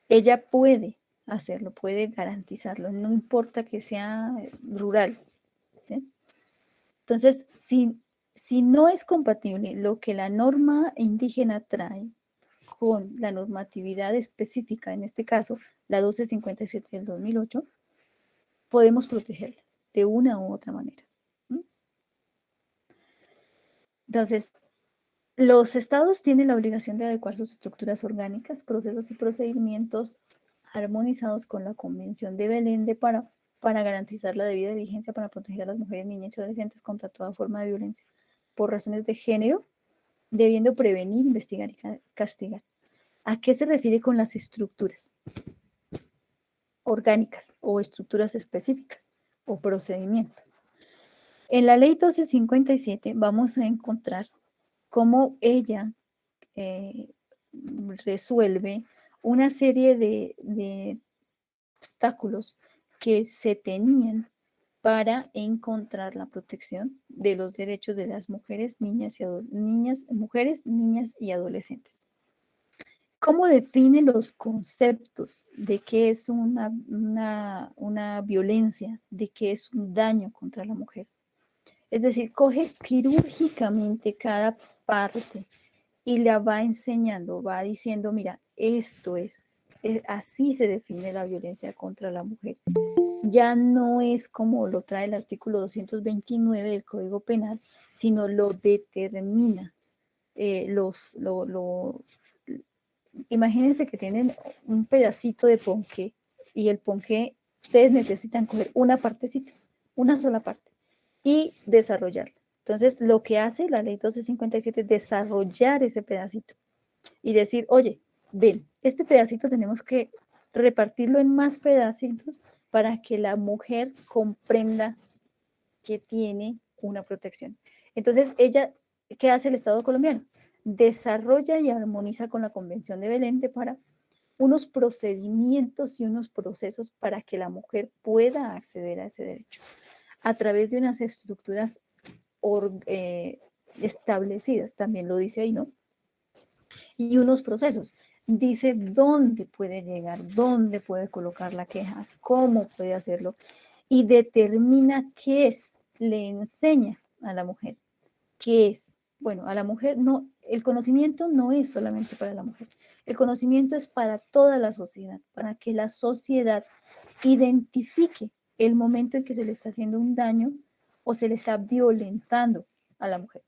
ella puede hacerlo, puede garantizarlo, no importa que sea rural, ¿sí? Entonces, si no es compatible lo que la norma indígena trae con la normatividad específica, en este caso, la 1257 del 2008, podemos protegerla de una u otra manera. Entonces, los estados tienen la obligación de adecuar sus estructuras orgánicas, procesos y procedimientos armonizados con la Convención de Belén de Pará para garantizar la debida diligencia para proteger a las mujeres, niñas y adolescentes contra toda forma de violencia por razones de género, debiendo prevenir, investigar y castigar. ¿A qué se refiere con las estructuras orgánicas o estructuras específicas o procedimientos? En la ley 1257 vamos a encontrar cómo ella resuelve una serie de obstáculos que se tenían para encontrar la protección de los derechos de las mujeres, mujeres, niñas y adolescentes. ¿Cómo define los conceptos de qué es una violencia, de qué es un daño contra la mujer? Es decir, coge quirúrgicamente cada parte y la va enseñando, va diciendo, mira, esto es, así se define la violencia contra la mujer. Ya no es como lo trae el artículo 229 del Código Penal, sino lo determina. Imagínense que tienen un pedacito de ponqué y el ponqué, ustedes necesitan coger una partecita, una sola parte y desarrollarla. Entonces, lo que hace la ley 1257 es desarrollar ese pedacito y decir, oye, ven, este pedacito tenemos que repartirlo en más pedacitos para que la mujer comprenda que tiene una protección. Entonces, ¿qué hace el Estado colombiano? Desarrolla y armoniza con la Convención de Belén de Pará unos procedimientos y unos procesos para que la mujer pueda acceder a ese derecho a través de unas estructuras establecidas, también lo dice ahí, ¿no? Y unos procesos. Dice dónde puede llegar, dónde puede colocar la queja, cómo puede hacerlo y determina qué es, le enseña a la mujer qué es. Bueno, a la mujer no, el conocimiento no es solamente para la mujer, el conocimiento es para toda la sociedad, para que la sociedad identifique el momento en que se le está haciendo un daño o se le está violentando a la mujer.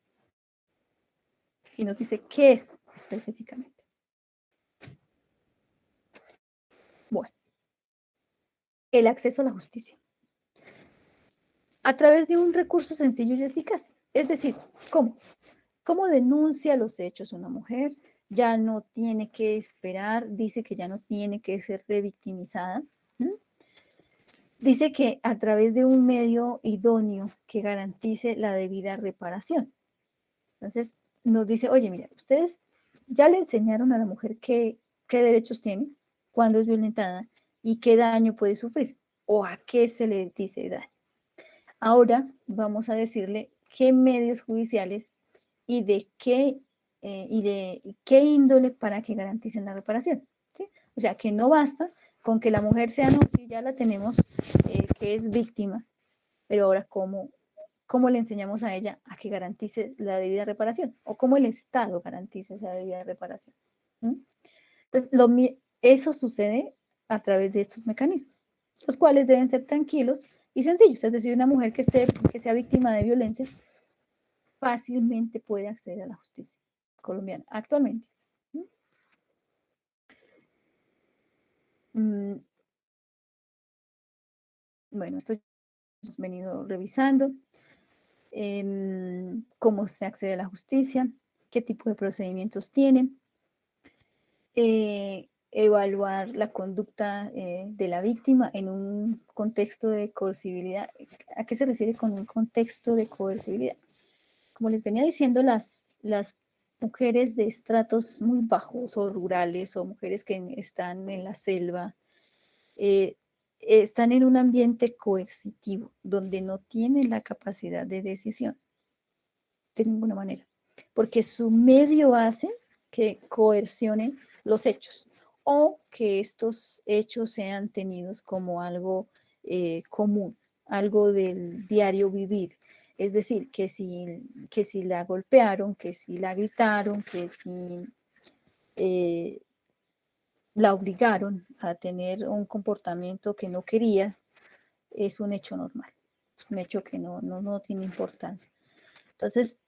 Y nos dice qué es específicamente. Bueno, el acceso a la justicia. A través de un recurso sencillo y eficaz. Es decir, ¿cómo? ¿Cómo denuncia los hechos una mujer? Ya no tiene que esperar, dice que ya no tiene que ser revictimizada. Dice que a través de un medio idóneo que garantice la debida reparación. Entonces, nos dice, oye, mira, ustedes ya le enseñaron a la mujer qué derechos tiene cuando es violentada y qué daño puede sufrir o a qué se le dice daño. Ahora vamos a decirle qué medios judiciales y de qué índole para que garanticen la reparación. ¿Sí? O sea, que no basta con que la mujer sea, no, que ya la tenemos, que es víctima, pero ahora cómo le enseñamos a ella a que garantice la debida reparación o cómo el Estado garantiza esa debida reparación. Entonces, eso sucede a través de estos mecanismos, los cuales deben ser tranquilos y sencillos. Es decir, una mujer que sea víctima de violencia fácilmente puede acceder a la justicia colombiana actualmente. Bueno, esto hemos venido revisando. Cómo se accede a la justicia, qué tipo de procedimientos tienen, evaluar la conducta de la víctima en un contexto de coercibilidad. ¿A qué se refiere con un contexto de coercibilidad? Como les venía diciendo, las mujeres de estratos muy bajos o rurales o mujeres que están en la selva, están en un ambiente coercitivo, donde no tienen la capacidad de decisión, de ninguna manera, porque su medio hace que coercionen los hechos o que estos hechos sean tenidos como algo común, algo del diario vivir. Es decir, que si la golpearon, que si la gritaron, que si la obligaron a tener un comportamiento que no quería, es un hecho normal, es un hecho que no tiene importancia. Entonces,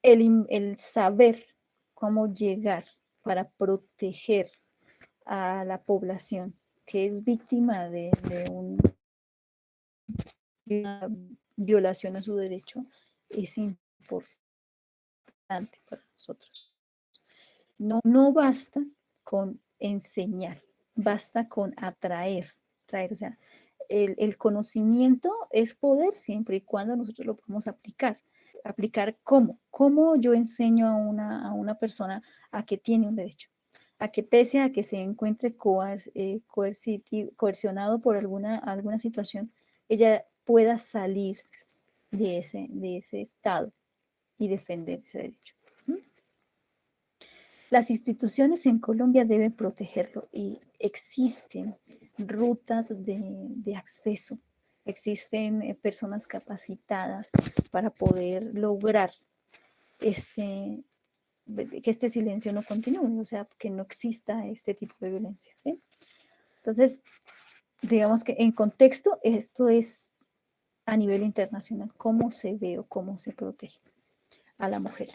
el saber cómo llegar para proteger a la población que es víctima de una violación a su derecho es importante para nosotros. No basta con enseñar, basta con atraer, o sea, el conocimiento es poder siempre y cuando nosotros lo podamos aplicar. ¿Aplicar cómo? ¿Cómo yo enseño a una persona a que tiene un derecho? A que pese a que se encuentre coercionado por alguna situación, ella pueda salir de ese estado y defender ese derecho. Las instituciones en Colombia deben protegerlo y existen rutas de acceso, existen personas capacitadas para poder lograr que este silencio no continúe, o sea, que no exista este tipo de violencia, ¿sí? Entonces, digamos que en contexto, esto es a nivel internacional, cómo se ve o cómo se protege a la mujer.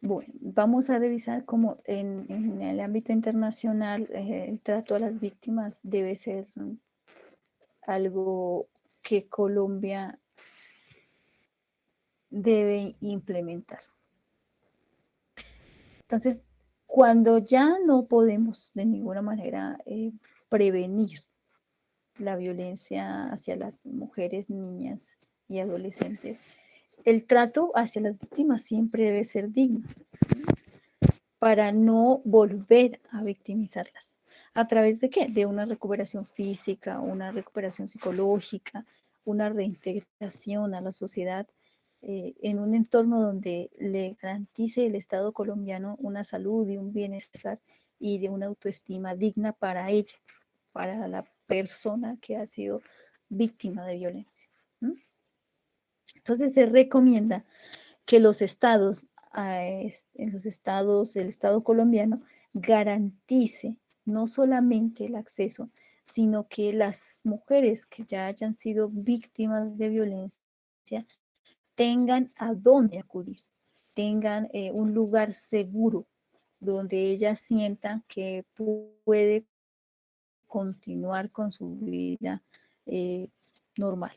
Bueno, vamos a revisar cómo en el ámbito internacional el trato a las víctimas debe ser algo que Colombia debe implementar. Entonces, cuando ya no podemos de ninguna manera prevenir la violencia hacia las mujeres, niñas y adolescentes, el trato hacia las víctimas siempre debe ser digno para no volver a victimizarlas. ¿A través de qué? De una recuperación física, una recuperación psicológica, una reintegración a la sociedad en un entorno donde le garantice el Estado colombiano una salud y un bienestar y de una autoestima digna para ella, para la persona que ha sido víctima de violencia. Entonces se recomienda que los estados, el Estado colombiano garantice no solamente el acceso, sino que las mujeres que ya hayan sido víctimas de violencia tengan a dónde acudir, tengan un lugar seguro donde ellas sientan que puede continuar con su vida normal.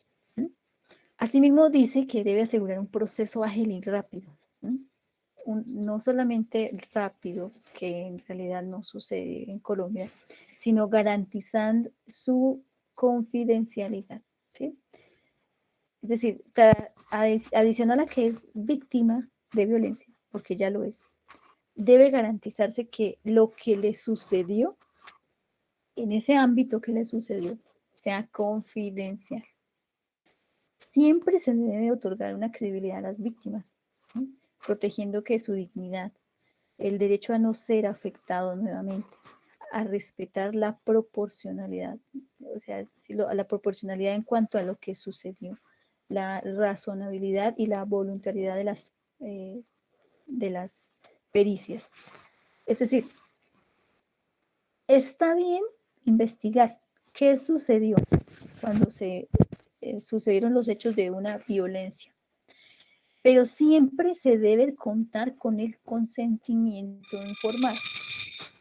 Asimismo, dice que debe asegurar un proceso ágil y rápido. No solamente rápido, que en realidad no sucede en Colombia, sino garantizando su confidencialidad, ¿sí? Es decir, adicional a que es víctima de violencia, porque ya lo es, debe garantizarse que lo que le sucedió, en ese ámbito que le sucedió, sea confidencial. Siempre se le debe otorgar una credibilidad a las víctimas, ¿sí? Protegiendo que su dignidad, el derecho a no ser afectado nuevamente, a respetar la proporcionalidad, o sea, la proporcionalidad en cuanto a lo que sucedió, la razonabilidad y la voluntariedad de las pericias. Es decir, está bien investigar qué sucedió cuando sucedieron los hechos de una violencia, pero siempre se debe contar con el consentimiento informado.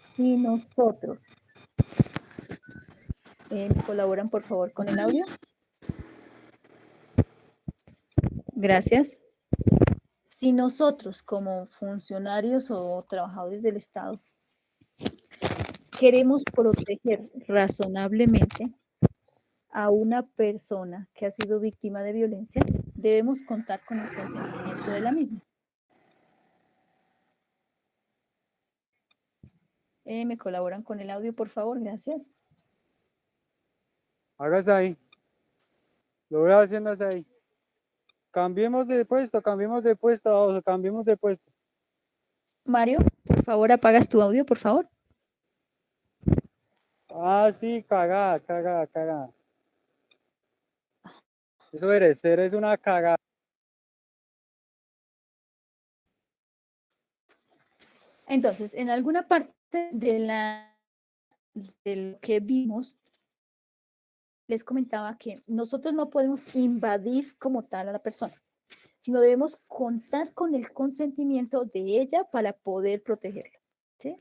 Si nosotros colaboran por favor con el audio. Gracias. Si nosotros como funcionarios o trabajadores del Estado queremos proteger razonablemente a una persona que ha sido víctima de violencia, debemos contar con el consentimiento de la misma. ¿Me colaboran con el audio, por favor? Gracias. Hágase ahí. Lo voy haciendo así ahí. Cambiemos de puesto, o cambiemos de puesto. Mario, por favor, apagas tu audio, por favor. Ah, sí, cagada. Eso eres una cagada. Entonces, en alguna parte de lo que vimos, les comentaba que nosotros no podemos invadir como tal a la persona, sino debemos contar con el consentimiento de ella para poder protegerla, ¿sí?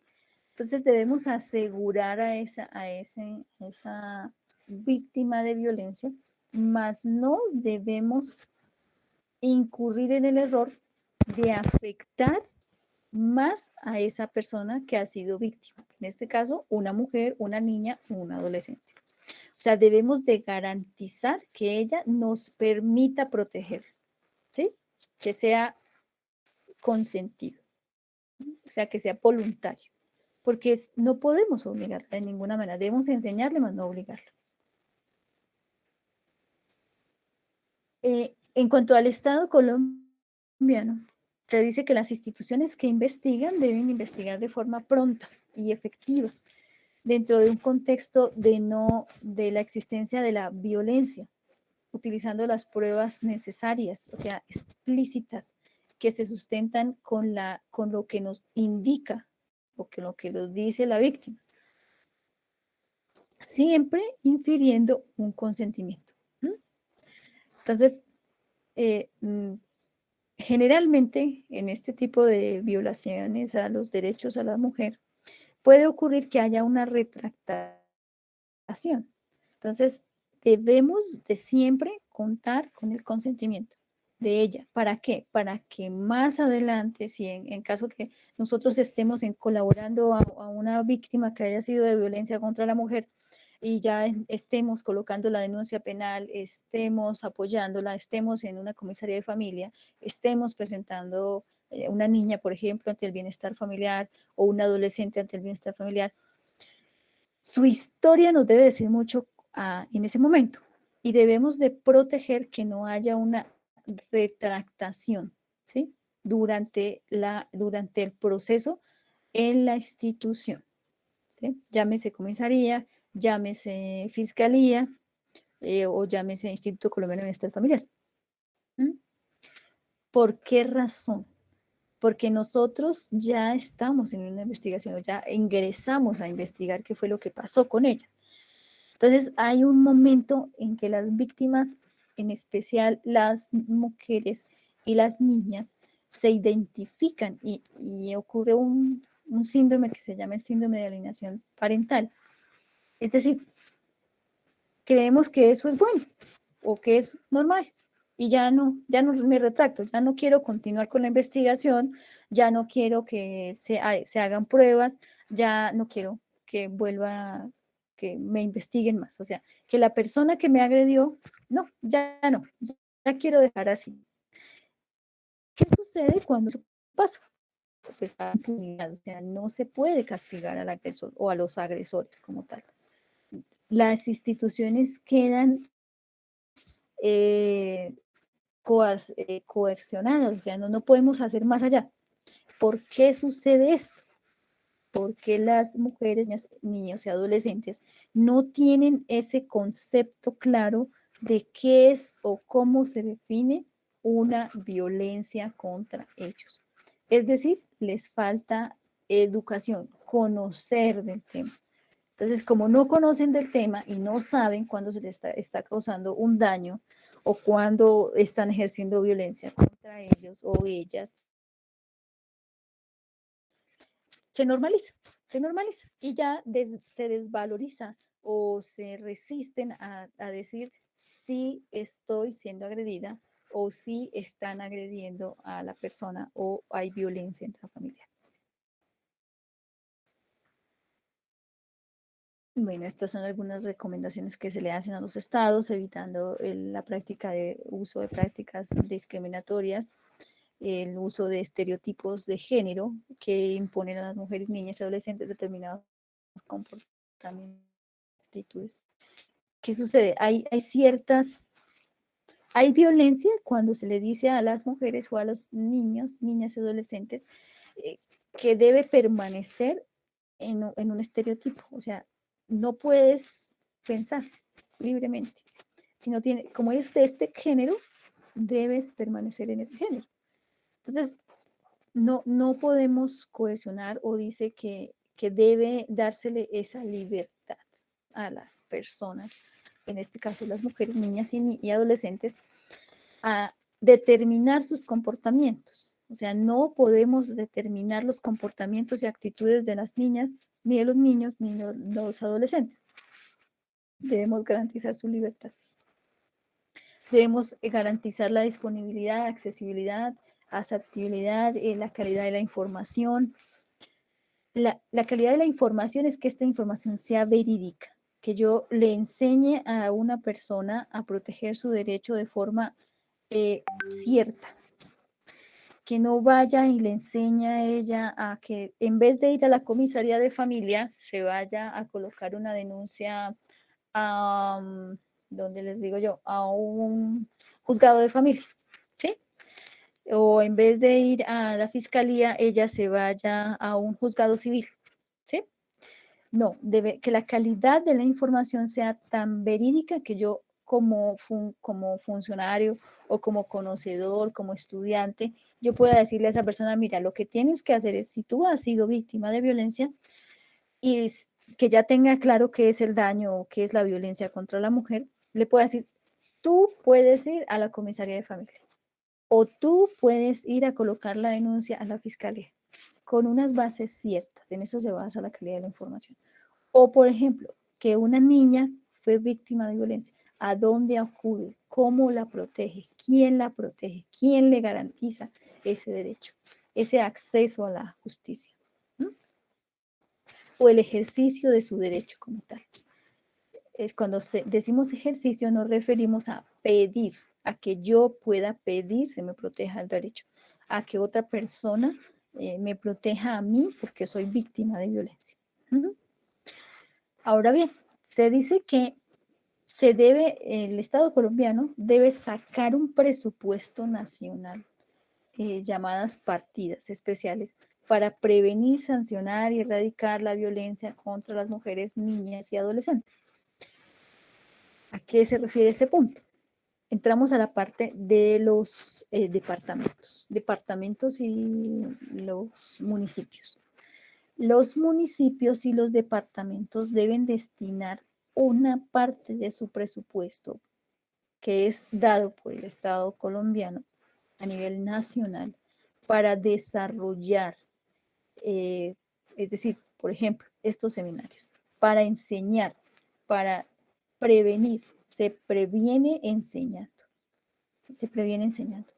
Entonces debemos asegurar a esa víctima de violencia, mas no debemos incurrir en el error de afectar más a esa persona que ha sido víctima. En este caso, una mujer, una niña o un adolescente. O sea, debemos de garantizar que ella nos permita proteger, ¿sí? Que sea consentido, o sea, que sea voluntario, porque no podemos obligarla de ninguna manera, debemos enseñarle, más no obligarla. En cuanto al Estado colombiano, se dice que las instituciones que investigan deben investigar de forma pronta y efectiva, dentro de un contexto de la existencia de la violencia, utilizando las pruebas necesarias, o sea, explícitas, que se sustentan con lo que nos indica o que lo que nos dice la víctima, siempre infiriendo un consentimiento. Entonces, generalmente en este tipo de violaciones a los derechos a la mujer, puede ocurrir que haya una retractación. Entonces, debemos de siempre contar con el consentimiento de ella. ¿Para qué? Para que más adelante, si en caso que nosotros estemos colaborando a una víctima que haya sido de violencia contra la mujer y ya estemos colocando la denuncia penal, estemos apoyándola, estemos en una comisaría de familia, estemos presentando una niña, por ejemplo, ante el bienestar familiar o un adolescente ante el bienestar familiar, su historia nos debe decir mucho en ese momento y debemos de proteger que no haya una retractación, ¿sí? Durante el proceso en la institución, ¿sí? Llámese comisaría, llámese fiscalía o llámese Instituto Colombiano de Bienestar Familiar. ¿Por qué razón? Porque nosotros ya estamos en una investigación, o ya ingresamos a investigar qué fue lo que pasó con ella. Entonces, hay un momento en que las víctimas, en especial las mujeres y las niñas, se identifican y ocurre un síndrome que se llama el síndrome de alienación parental. Es decir, creemos que eso es bueno o que es normal y ya no me retracto, ya no quiero continuar con la investigación, ya no quiero que se hagan pruebas, ya no quiero que vuelva, que me investiguen más. O sea, que la persona que me agredió, no, ya quiero dejar así. ¿Qué sucede cuando eso pasa? Pues la impunidad, o sea, no se puede castigar al agresor o a los agresores como tal. Las instituciones quedan coercionadas, o sea, no podemos hacer más allá. ¿Por qué sucede esto? Porque las mujeres, niños y adolescentes no tienen ese concepto claro de qué es o cómo se define una violencia contra ellos. Es decir, les falta educación, conocer del tema. Entonces, como no conocen del tema y no saben cuándo se les está causando un daño o cuándo están ejerciendo violencia contra ellos o ellas, se normaliza y ya se desvaloriza o se resisten a decir si estoy siendo agredida o si están agrediendo a la persona o hay violencia intrafamiliar. Bueno, estas son algunas recomendaciones que se le hacen a los estados, evitando la práctica de uso de prácticas discriminatorias, el uso de estereotipos de género que imponen a las mujeres, niñas y adolescentes determinados comportamientos, actitudes. ¿Qué sucede? Hay violencia cuando se le dice a las mujeres o a los niños, niñas y adolescentes, que debe permanecer en un estereotipo. O sea, no puedes pensar libremente. Como eres de este género, debes permanecer en ese género. Entonces, no podemos coercionar o dice que debe dársele esa libertad a las personas, en este caso las mujeres, niñas y adolescentes, a determinar sus comportamientos. O sea, no podemos determinar los comportamientos y actitudes de las niñas, ni de los niños, ni de los adolescentes. Debemos garantizar su libertad. Debemos garantizar la disponibilidad, accesibilidad, aceptabilidad, la calidad de la información. La calidad de la información es que esta información sea verídica, que yo le enseñe a una persona a proteger su derecho de forma cierta, que no vaya y le enseñe a ella a que en vez de ir a la comisaría de familia, se vaya a colocar una denuncia a, ¿dónde les digo yo? A un juzgado de familia, ¿sí? O en vez de ir a la fiscalía, ella se vaya a un juzgado civil, ¿sí? No, debe que la calidad de la información sea tan verídica que yo como funcionario o como conocedor, como estudiante, yo pueda decirle a esa persona, mira, lo que tienes que hacer es, si tú has sido víctima de violencia y que ya tenga claro qué es el daño o qué es la violencia contra la mujer, le puedo decir, tú puedes ir a la comisaría de familia o tú puedes ir a colocar la denuncia a la fiscalía con unas bases ciertas. En eso se basa la calidad de la información. O, por ejemplo, que una niña fue víctima de violencia. ¿A dónde acude? ¿Cómo la protege? ¿Quién la protege? ¿Quién le garantiza ese derecho? Ese acceso a la justicia. ¿No? O el ejercicio de su derecho como tal. Es cuando decimos ejercicio nos referimos a pedir, a que yo pueda pedir se me proteja el derecho, a que otra persona me proteja a mí porque soy víctima de violencia. ¿Mm? Ahora bien, se dice que el Estado colombiano debe sacar un presupuesto nacional, llamadas partidas especiales, para prevenir, sancionar y erradicar la violencia contra las mujeres, niñas y adolescentes. ¿A qué se refiere este punto? Entramos a la parte de los departamentos y los municipios. Los municipios y los departamentos deben destinar una parte de su presupuesto que es dado por el Estado colombiano a nivel nacional para desarrollar, es decir, por ejemplo, estos seminarios, para enseñar, para prevenir, se previene enseñando, se previene enseñando,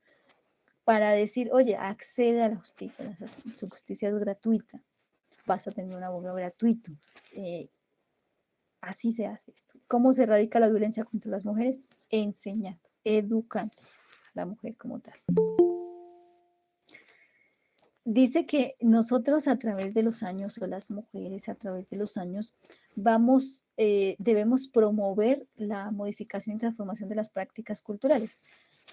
para decir, oye, accede a la justicia es gratuita, vas a tener un abogado gratuito. Así se hace esto. ¿Cómo se erradica la violencia contra las mujeres? Enseñando, educando a la mujer como tal. Dice que nosotros a través de los años, o las mujeres a través de los años, debemos promover la modificación y transformación de las prácticas culturales.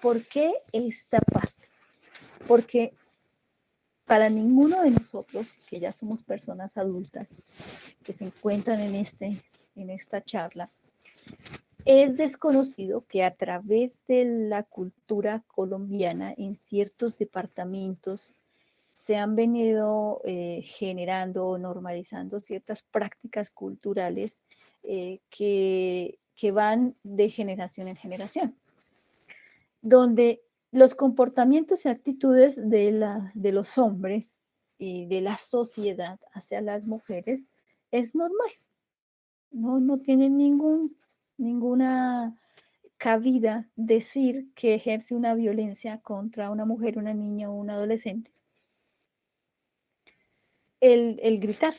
¿Por qué esta parte? Porque para ninguno de nosotros, que ya somos personas adultas, que se encuentran en esta charla, es desconocido que a través de la cultura colombiana en ciertos departamentos se han venido generando o normalizando ciertas prácticas culturales que van de generación en generación, donde los comportamientos y actitudes de los hombres y de la sociedad hacia las mujeres es normal. No tiene ninguna cabida decir que ejerce una violencia contra una mujer, una niña o un adolescente. El gritar.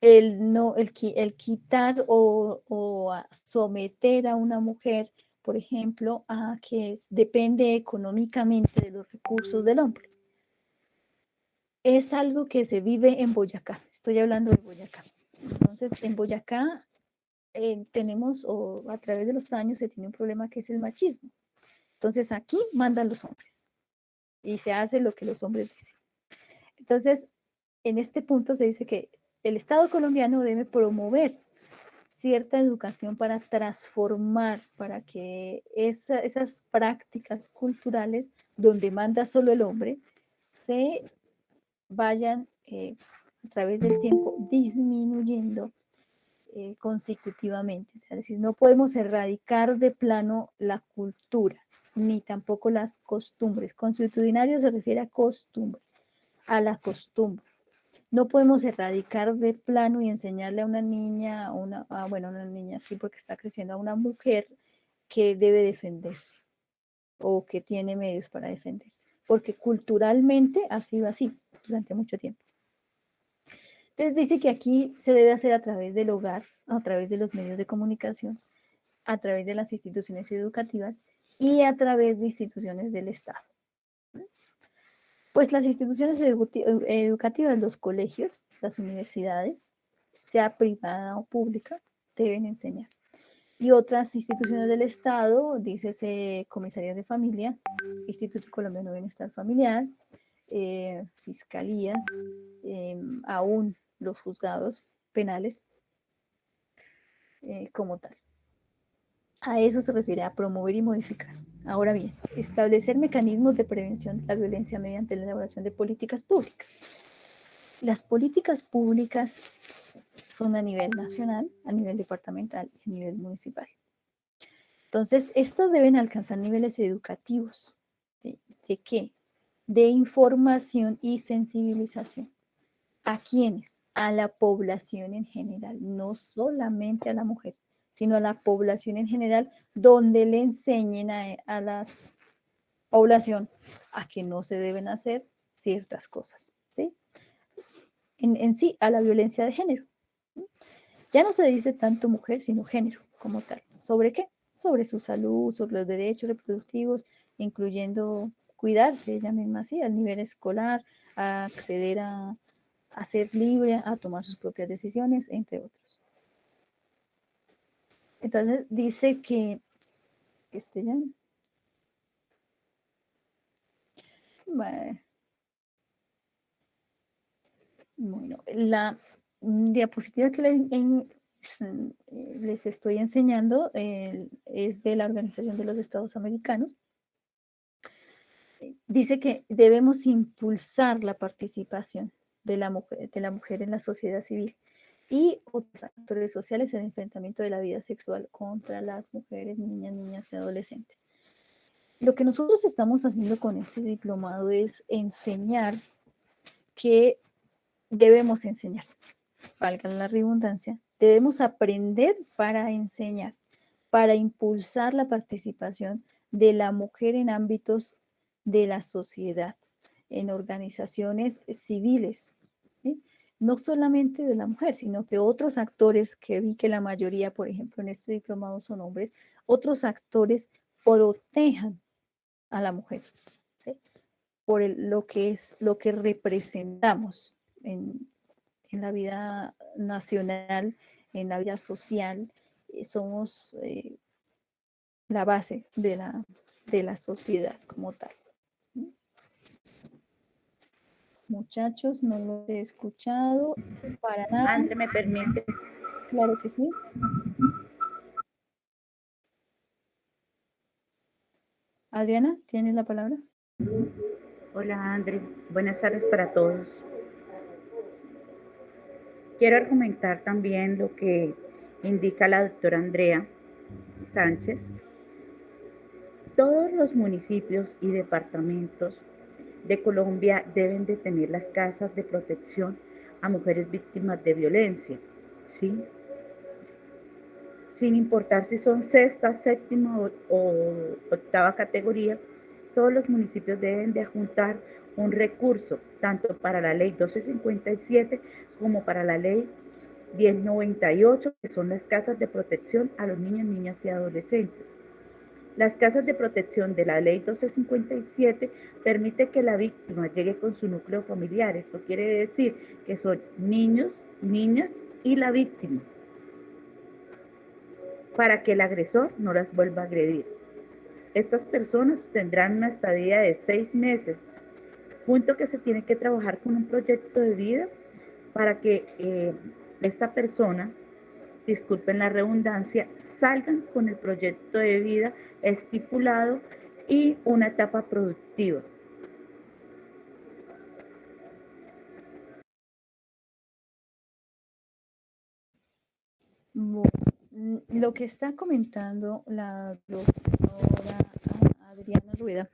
el quitar o a someter a una mujer, por ejemplo, a que depende económicamente de los recursos del hombre. Es algo que se vive en Boyacá. Estoy hablando de Boyacá. Entonces, en Boyacá tenemos, o a través de los años, se tiene un problema que es el machismo. Entonces, aquí mandan los hombres y se hace lo que los hombres dicen. Entonces, en este punto se dice que el Estado colombiano debe promover cierta educación para transformar, para que esas prácticas culturales donde manda solo el hombre se vayan a través del tiempo disminuyendo consecutivamente. Es decir, no podemos erradicar de plano la cultura, ni tampoco las costumbres. Consuetudinario se refiere a costumbre, a la costumbre. No podemos erradicar de plano y enseñarle a una niña, una niña sí porque está creciendo, a una mujer que debe defenderse o que tiene medios para defenderse, porque culturalmente ha sido así durante mucho tiempo. Entonces dice que aquí se debe hacer a través del hogar, a través de los medios de comunicación, a través de las instituciones educativas y a través de instituciones del Estado. Pues las instituciones educativas, los colegios, las universidades, sea privada o pública, deben enseñar. Y otras instituciones del Estado, dícese comisarías de familia, Instituto Colombiano de Bienestar Familiar, fiscalías, aún los juzgados penales, como tal. A eso se refiere, a promover y modificar. Ahora bien, establecer mecanismos de prevención de la violencia mediante la elaboración de políticas públicas. Las políticas públicas son a nivel nacional, a nivel departamental y a nivel municipal. Entonces, estas deben alcanzar niveles educativos. ¿De qué? De información y sensibilización. ¿A quiénes? A la población en general, no solamente a la mujer, sino a la población en general, donde le enseñen a la población a que no se deben hacer ciertas cosas, ¿sí? En sí, a la violencia de género. Ya no se dice tanto mujer, sino género como tal. ¿Sobre qué? Sobre su salud, sobre los derechos reproductivos, incluyendo cuidarse ella misma, así, al nivel escolar, a acceder a ser libre, a tomar sus propias decisiones, entre otros. Entonces dice que bueno, la diapositiva que les estoy enseñando es de la Organización de los Estados Americanos. Dice que debemos impulsar la participación de la mujer en la sociedad civil y otros actores sociales en el enfrentamiento de la vida sexual contra las mujeres, niñas y adolescentes. Lo que nosotros estamos haciendo con este diplomado es enseñar que debemos enseñar, valga la redundancia, debemos aprender para enseñar, para impulsar la participación de la mujer en ámbitos de la sociedad, en organizaciones civiles, ¿sí? No solamente de la mujer, sino que otros actores, que vi que la mayoría, por ejemplo, en este diplomado son hombres, otros actores protejan a la mujer, ¿sí? Por lo que representamos en la vida nacional, en la vida social, somos la base de la sociedad como tal. Muchachos, no lo he escuchado para nada. André, ¿me permite? Claro que sí. Adriana, ¿tienes la palabra? Hola, André. Buenas tardes para todos. Quiero argumentar también lo que indica la doctora Andrea Sánchez. Todos los municipios y departamentos de Colombia deben de tener las casas de protección a mujeres víctimas de violencia, ¿sí? Sin importar si son sexta, séptima o octava categoría, todos los municipios deben de adjuntar un recurso, tanto para la ley 1257 como para la ley 1098, que son las casas de protección a los niños, niñas y adolescentes. Las casas de protección de la ley 1257 permite que la víctima llegue con su núcleo familiar. Esto quiere decir que son niños, niñas y la víctima, para que el agresor no las vuelva a agredir. Estas personas tendrán una estadía de 6 meses, punto que se tiene que trabajar con un proyecto de vida para que esta persona, disculpen la redundancia, salgan con el proyecto de vida estipulado y una etapa productiva. Lo que está comentando la doctora Adriana Rueda,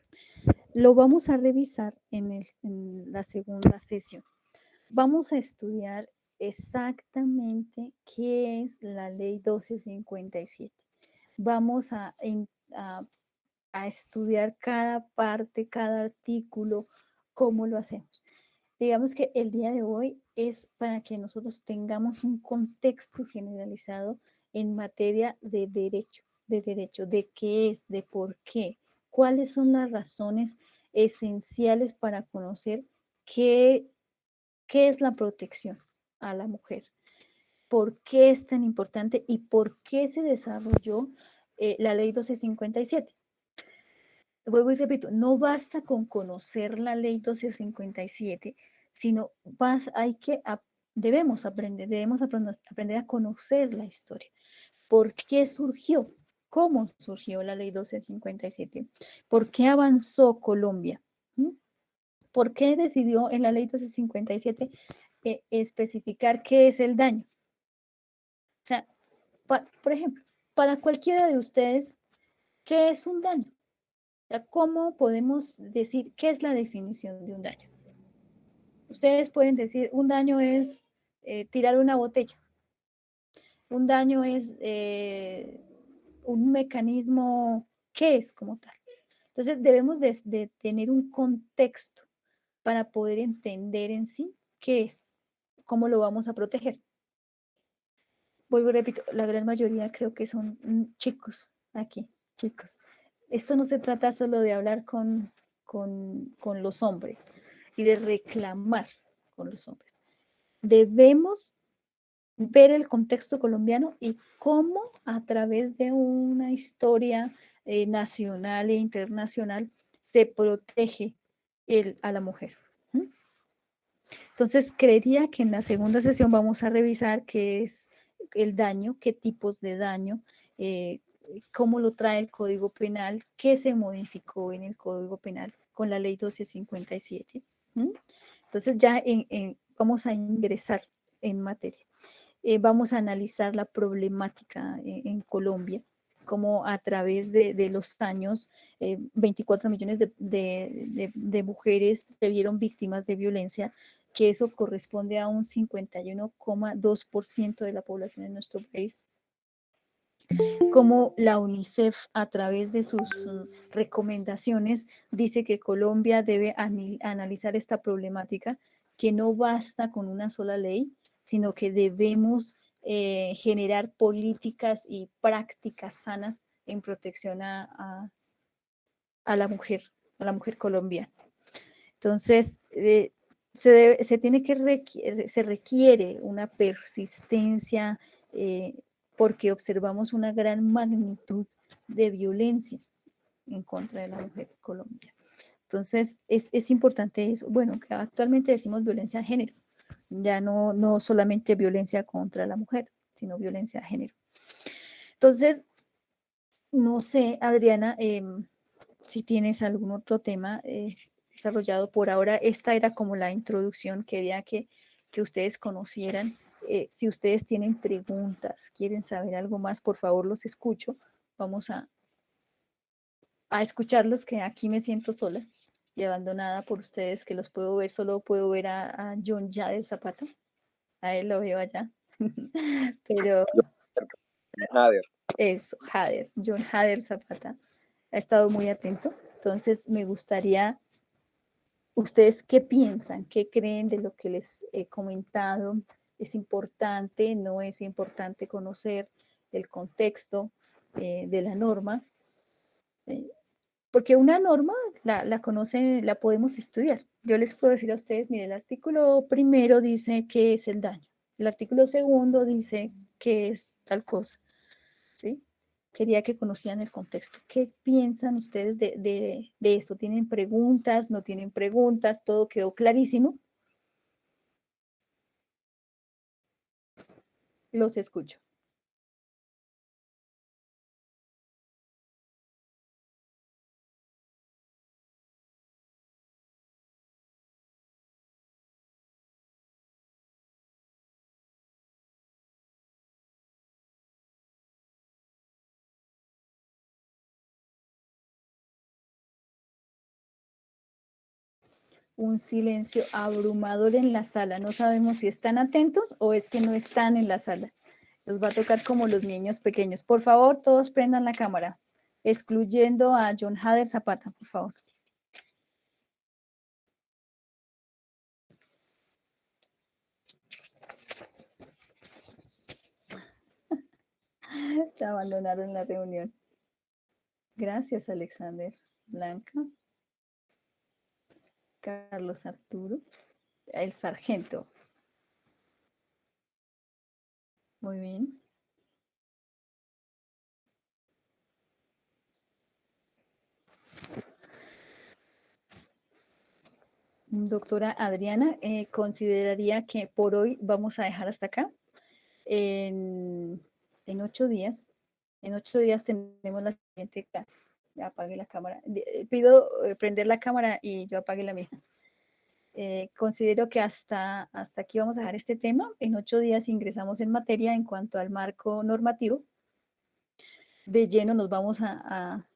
lo vamos a revisar en la segunda sesión. Vamos a estudiar exactamente qué es la ley 1257. Vamos a estudiar cada parte, cada artículo, cómo lo hacemos. Digamos que el día de hoy es para que nosotros tengamos un contexto generalizado en materia de derecho, de qué es, de por qué, cuáles son las razones esenciales para conocer qué es la protección a la mujer, por qué es tan importante y por qué se desarrolló la ley 1257. Vuelvo y repito, no basta con conocer la ley 1257, sino debemos aprender a conocer la historia. ¿Por qué surgió? ¿Cómo surgió la ley 1257? ¿Por qué avanzó Colombia? ¿Por qué decidió en la ley 1257 especificar qué es el daño? O sea, por ejemplo, para cualquiera de ustedes, ¿qué es un daño? O sea, ¿cómo podemos decir qué es la definición de un daño? Ustedes pueden decir, un daño es tirar una botella. Un daño es un mecanismo, ¿qué es como tal? Entonces, debemos de tener un contexto para poder entender en sí qué es, cómo lo vamos a proteger. Vuelvo y repito, la gran mayoría creo que son chicos aquí, chicos. Esto no se trata solo de hablar con los hombres y de reclamar con los hombres. Debemos ver el contexto colombiano y cómo a través de una historia nacional e internacional se protege a la mujer. Entonces, creería que en la segunda sesión vamos a revisar qué es el daño, qué tipos de daño, cómo lo trae el Código Penal, qué se modificó en el Código Penal con la Ley 1257. Entonces, ya vamos a ingresar en materia. Vamos a analizar la problemática en Colombia, como a través de los años, 24 millones de mujeres se vieron víctimas de violencia, que eso corresponde a un 51,2% de la población en nuestro país. Como la UNICEF, a través de sus recomendaciones, dice que Colombia debe analizar esta problemática, que no basta con una sola ley, sino que debemos generar políticas y prácticas sanas en protección a la mujer colombiana. Entonces, se requiere una persistencia porque observamos una gran magnitud de violencia en contra de la mujer en Colombia. Entonces, es importante eso. Bueno, actualmente decimos violencia de género, ya no solamente violencia contra la mujer, sino violencia de género. Entonces, no sé, Adriana, si tienes algún otro tema desarrollado por ahora. Esta era como la introducción, quería que ustedes conocieran. Si ustedes tienen preguntas, quieren saber algo más, por favor los escucho. Vamos a escucharlos, que aquí me siento sola y abandonada por ustedes, que los puedo ver, solo puedo ver a John Jader Zapata, a él lo veo allá, pero Jader. eso, John Jader Zapata, ha estado muy atento. Entonces me gustaría, ¿ustedes qué piensan? ¿Qué creen de lo que les he comentado? es importante, no es importante conocer el contexto de la norma, porque una norma la podemos estudiar. Yo les puedo decir a ustedes, mire, el artículo primero dice qué es el daño, el artículo segundo dice qué es tal cosa, ¿sí? Quería que conocieran el contexto. ¿Qué piensan ustedes de esto? ¿Tienen preguntas? ¿No tienen preguntas? ¿Todo quedó clarísimo? Los escucho. Un silencio abrumador en la sala. No sabemos si están atentos o es que no están en la sala. Los va a tocar como los niños pequeños. Por favor, todos prendan la cámara, excluyendo a John Hader Zapata, por favor. Se abandonaron la reunión. Gracias, Alexander. Blanca. Carlos Arturo. El sargento. Muy bien. Doctora Adriana, consideraría que por hoy vamos a dejar hasta acá. En 8 días. En 8 días tenemos la siguiente clase. Ya apague la cámara. Pido prender la cámara y yo apague la mía. Considero que hasta aquí vamos a dejar este tema. En 8 días ingresamos en materia en cuanto al marco normativo. De lleno nos vamos a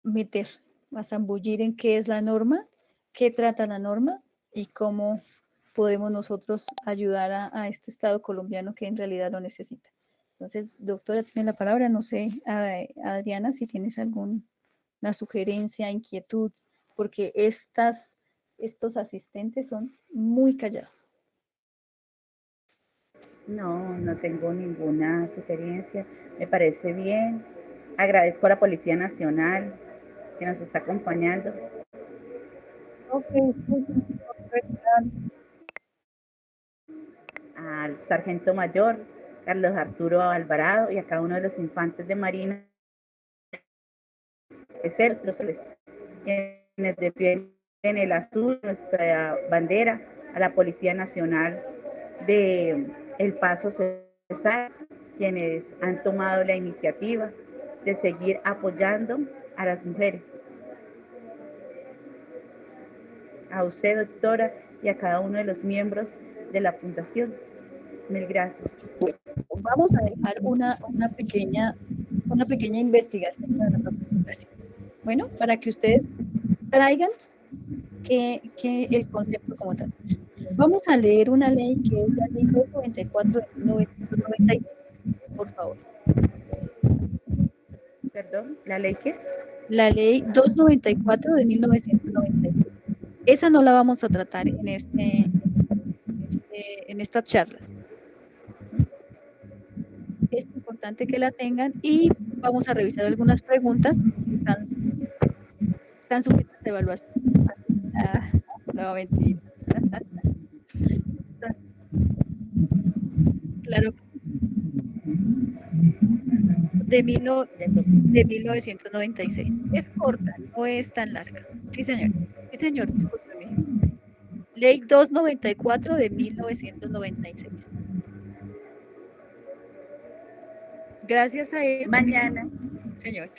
meter, a zambullir en qué es la norma, qué trata la norma y cómo podemos nosotros ayudar a este Estado colombiano que en realidad lo necesita. Entonces, doctora, tiene la palabra. No sé, Adriana, si tienes alguna sugerencia, inquietud, porque estos asistentes son muy callados. No, no tengo ninguna sugerencia. Me parece bien. Agradezco a la Policía Nacional que nos está acompañando. Al sargento mayor Carlos Arturo Alvarado y a cada uno de los infantes de Marina, quienes defienden el azul, nuestra bandera, a la Policía Nacional de El Paso Cesar, quienes han tomado la iniciativa de seguir apoyando a las mujeres. A usted, doctora, y a cada uno de los miembros de la Fundación. Mil gracias. Bueno, vamos a dejar una pequeña investigación para la próxima clase. Bueno, para que ustedes traigan que el concepto como tal. Vamos a leer una ley que es la ley 294 de 1996, por favor. Perdón, ¿la ley qué? La ley 294 de 1996. Esa no la vamos a tratar en estas charlas. Es importante que la tengan y vamos a revisar algunas preguntas que están sujetas a evaluación. No, mentira. Claro. De 1996. Es corta, no es tan larga. Sí, señor. Sí, señor, discúlpeme. Ley 294 de 1996. Gracias a él. Mañana. Señor.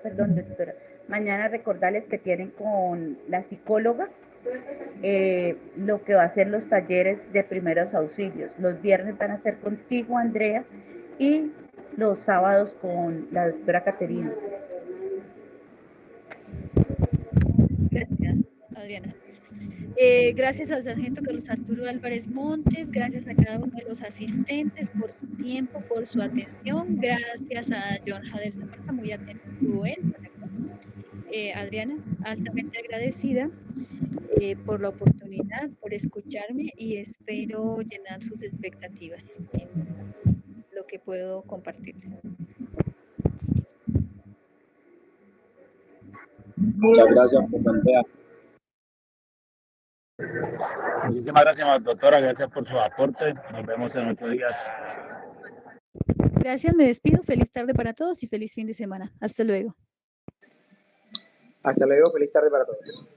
Perdón, doctora. Mañana recordarles que tienen con la psicóloga lo que va a ser los talleres de primeros auxilios. Los viernes van a ser contigo, Andrea, y los sábados con la doctora Caterina. Gracias, Adriana. Gracias al sargento Carlos Arturo Álvarez Montes, gracias a cada uno de los asistentes por su tiempo, por su atención, gracias a John Hader Zapata, muy atento estuvo él. Adriana, altamente agradecida por la oportunidad, por escucharme y espero llenar sus expectativas en lo que puedo compartirles. Muchas gracias por plantear. Muchísimas gracias, doctora. Gracias por su aporte. Nos vemos en 8 días. Gracias, me despido. Feliz tarde para todos y feliz fin de semana. Hasta luego. Hasta luego, feliz tarde para todos.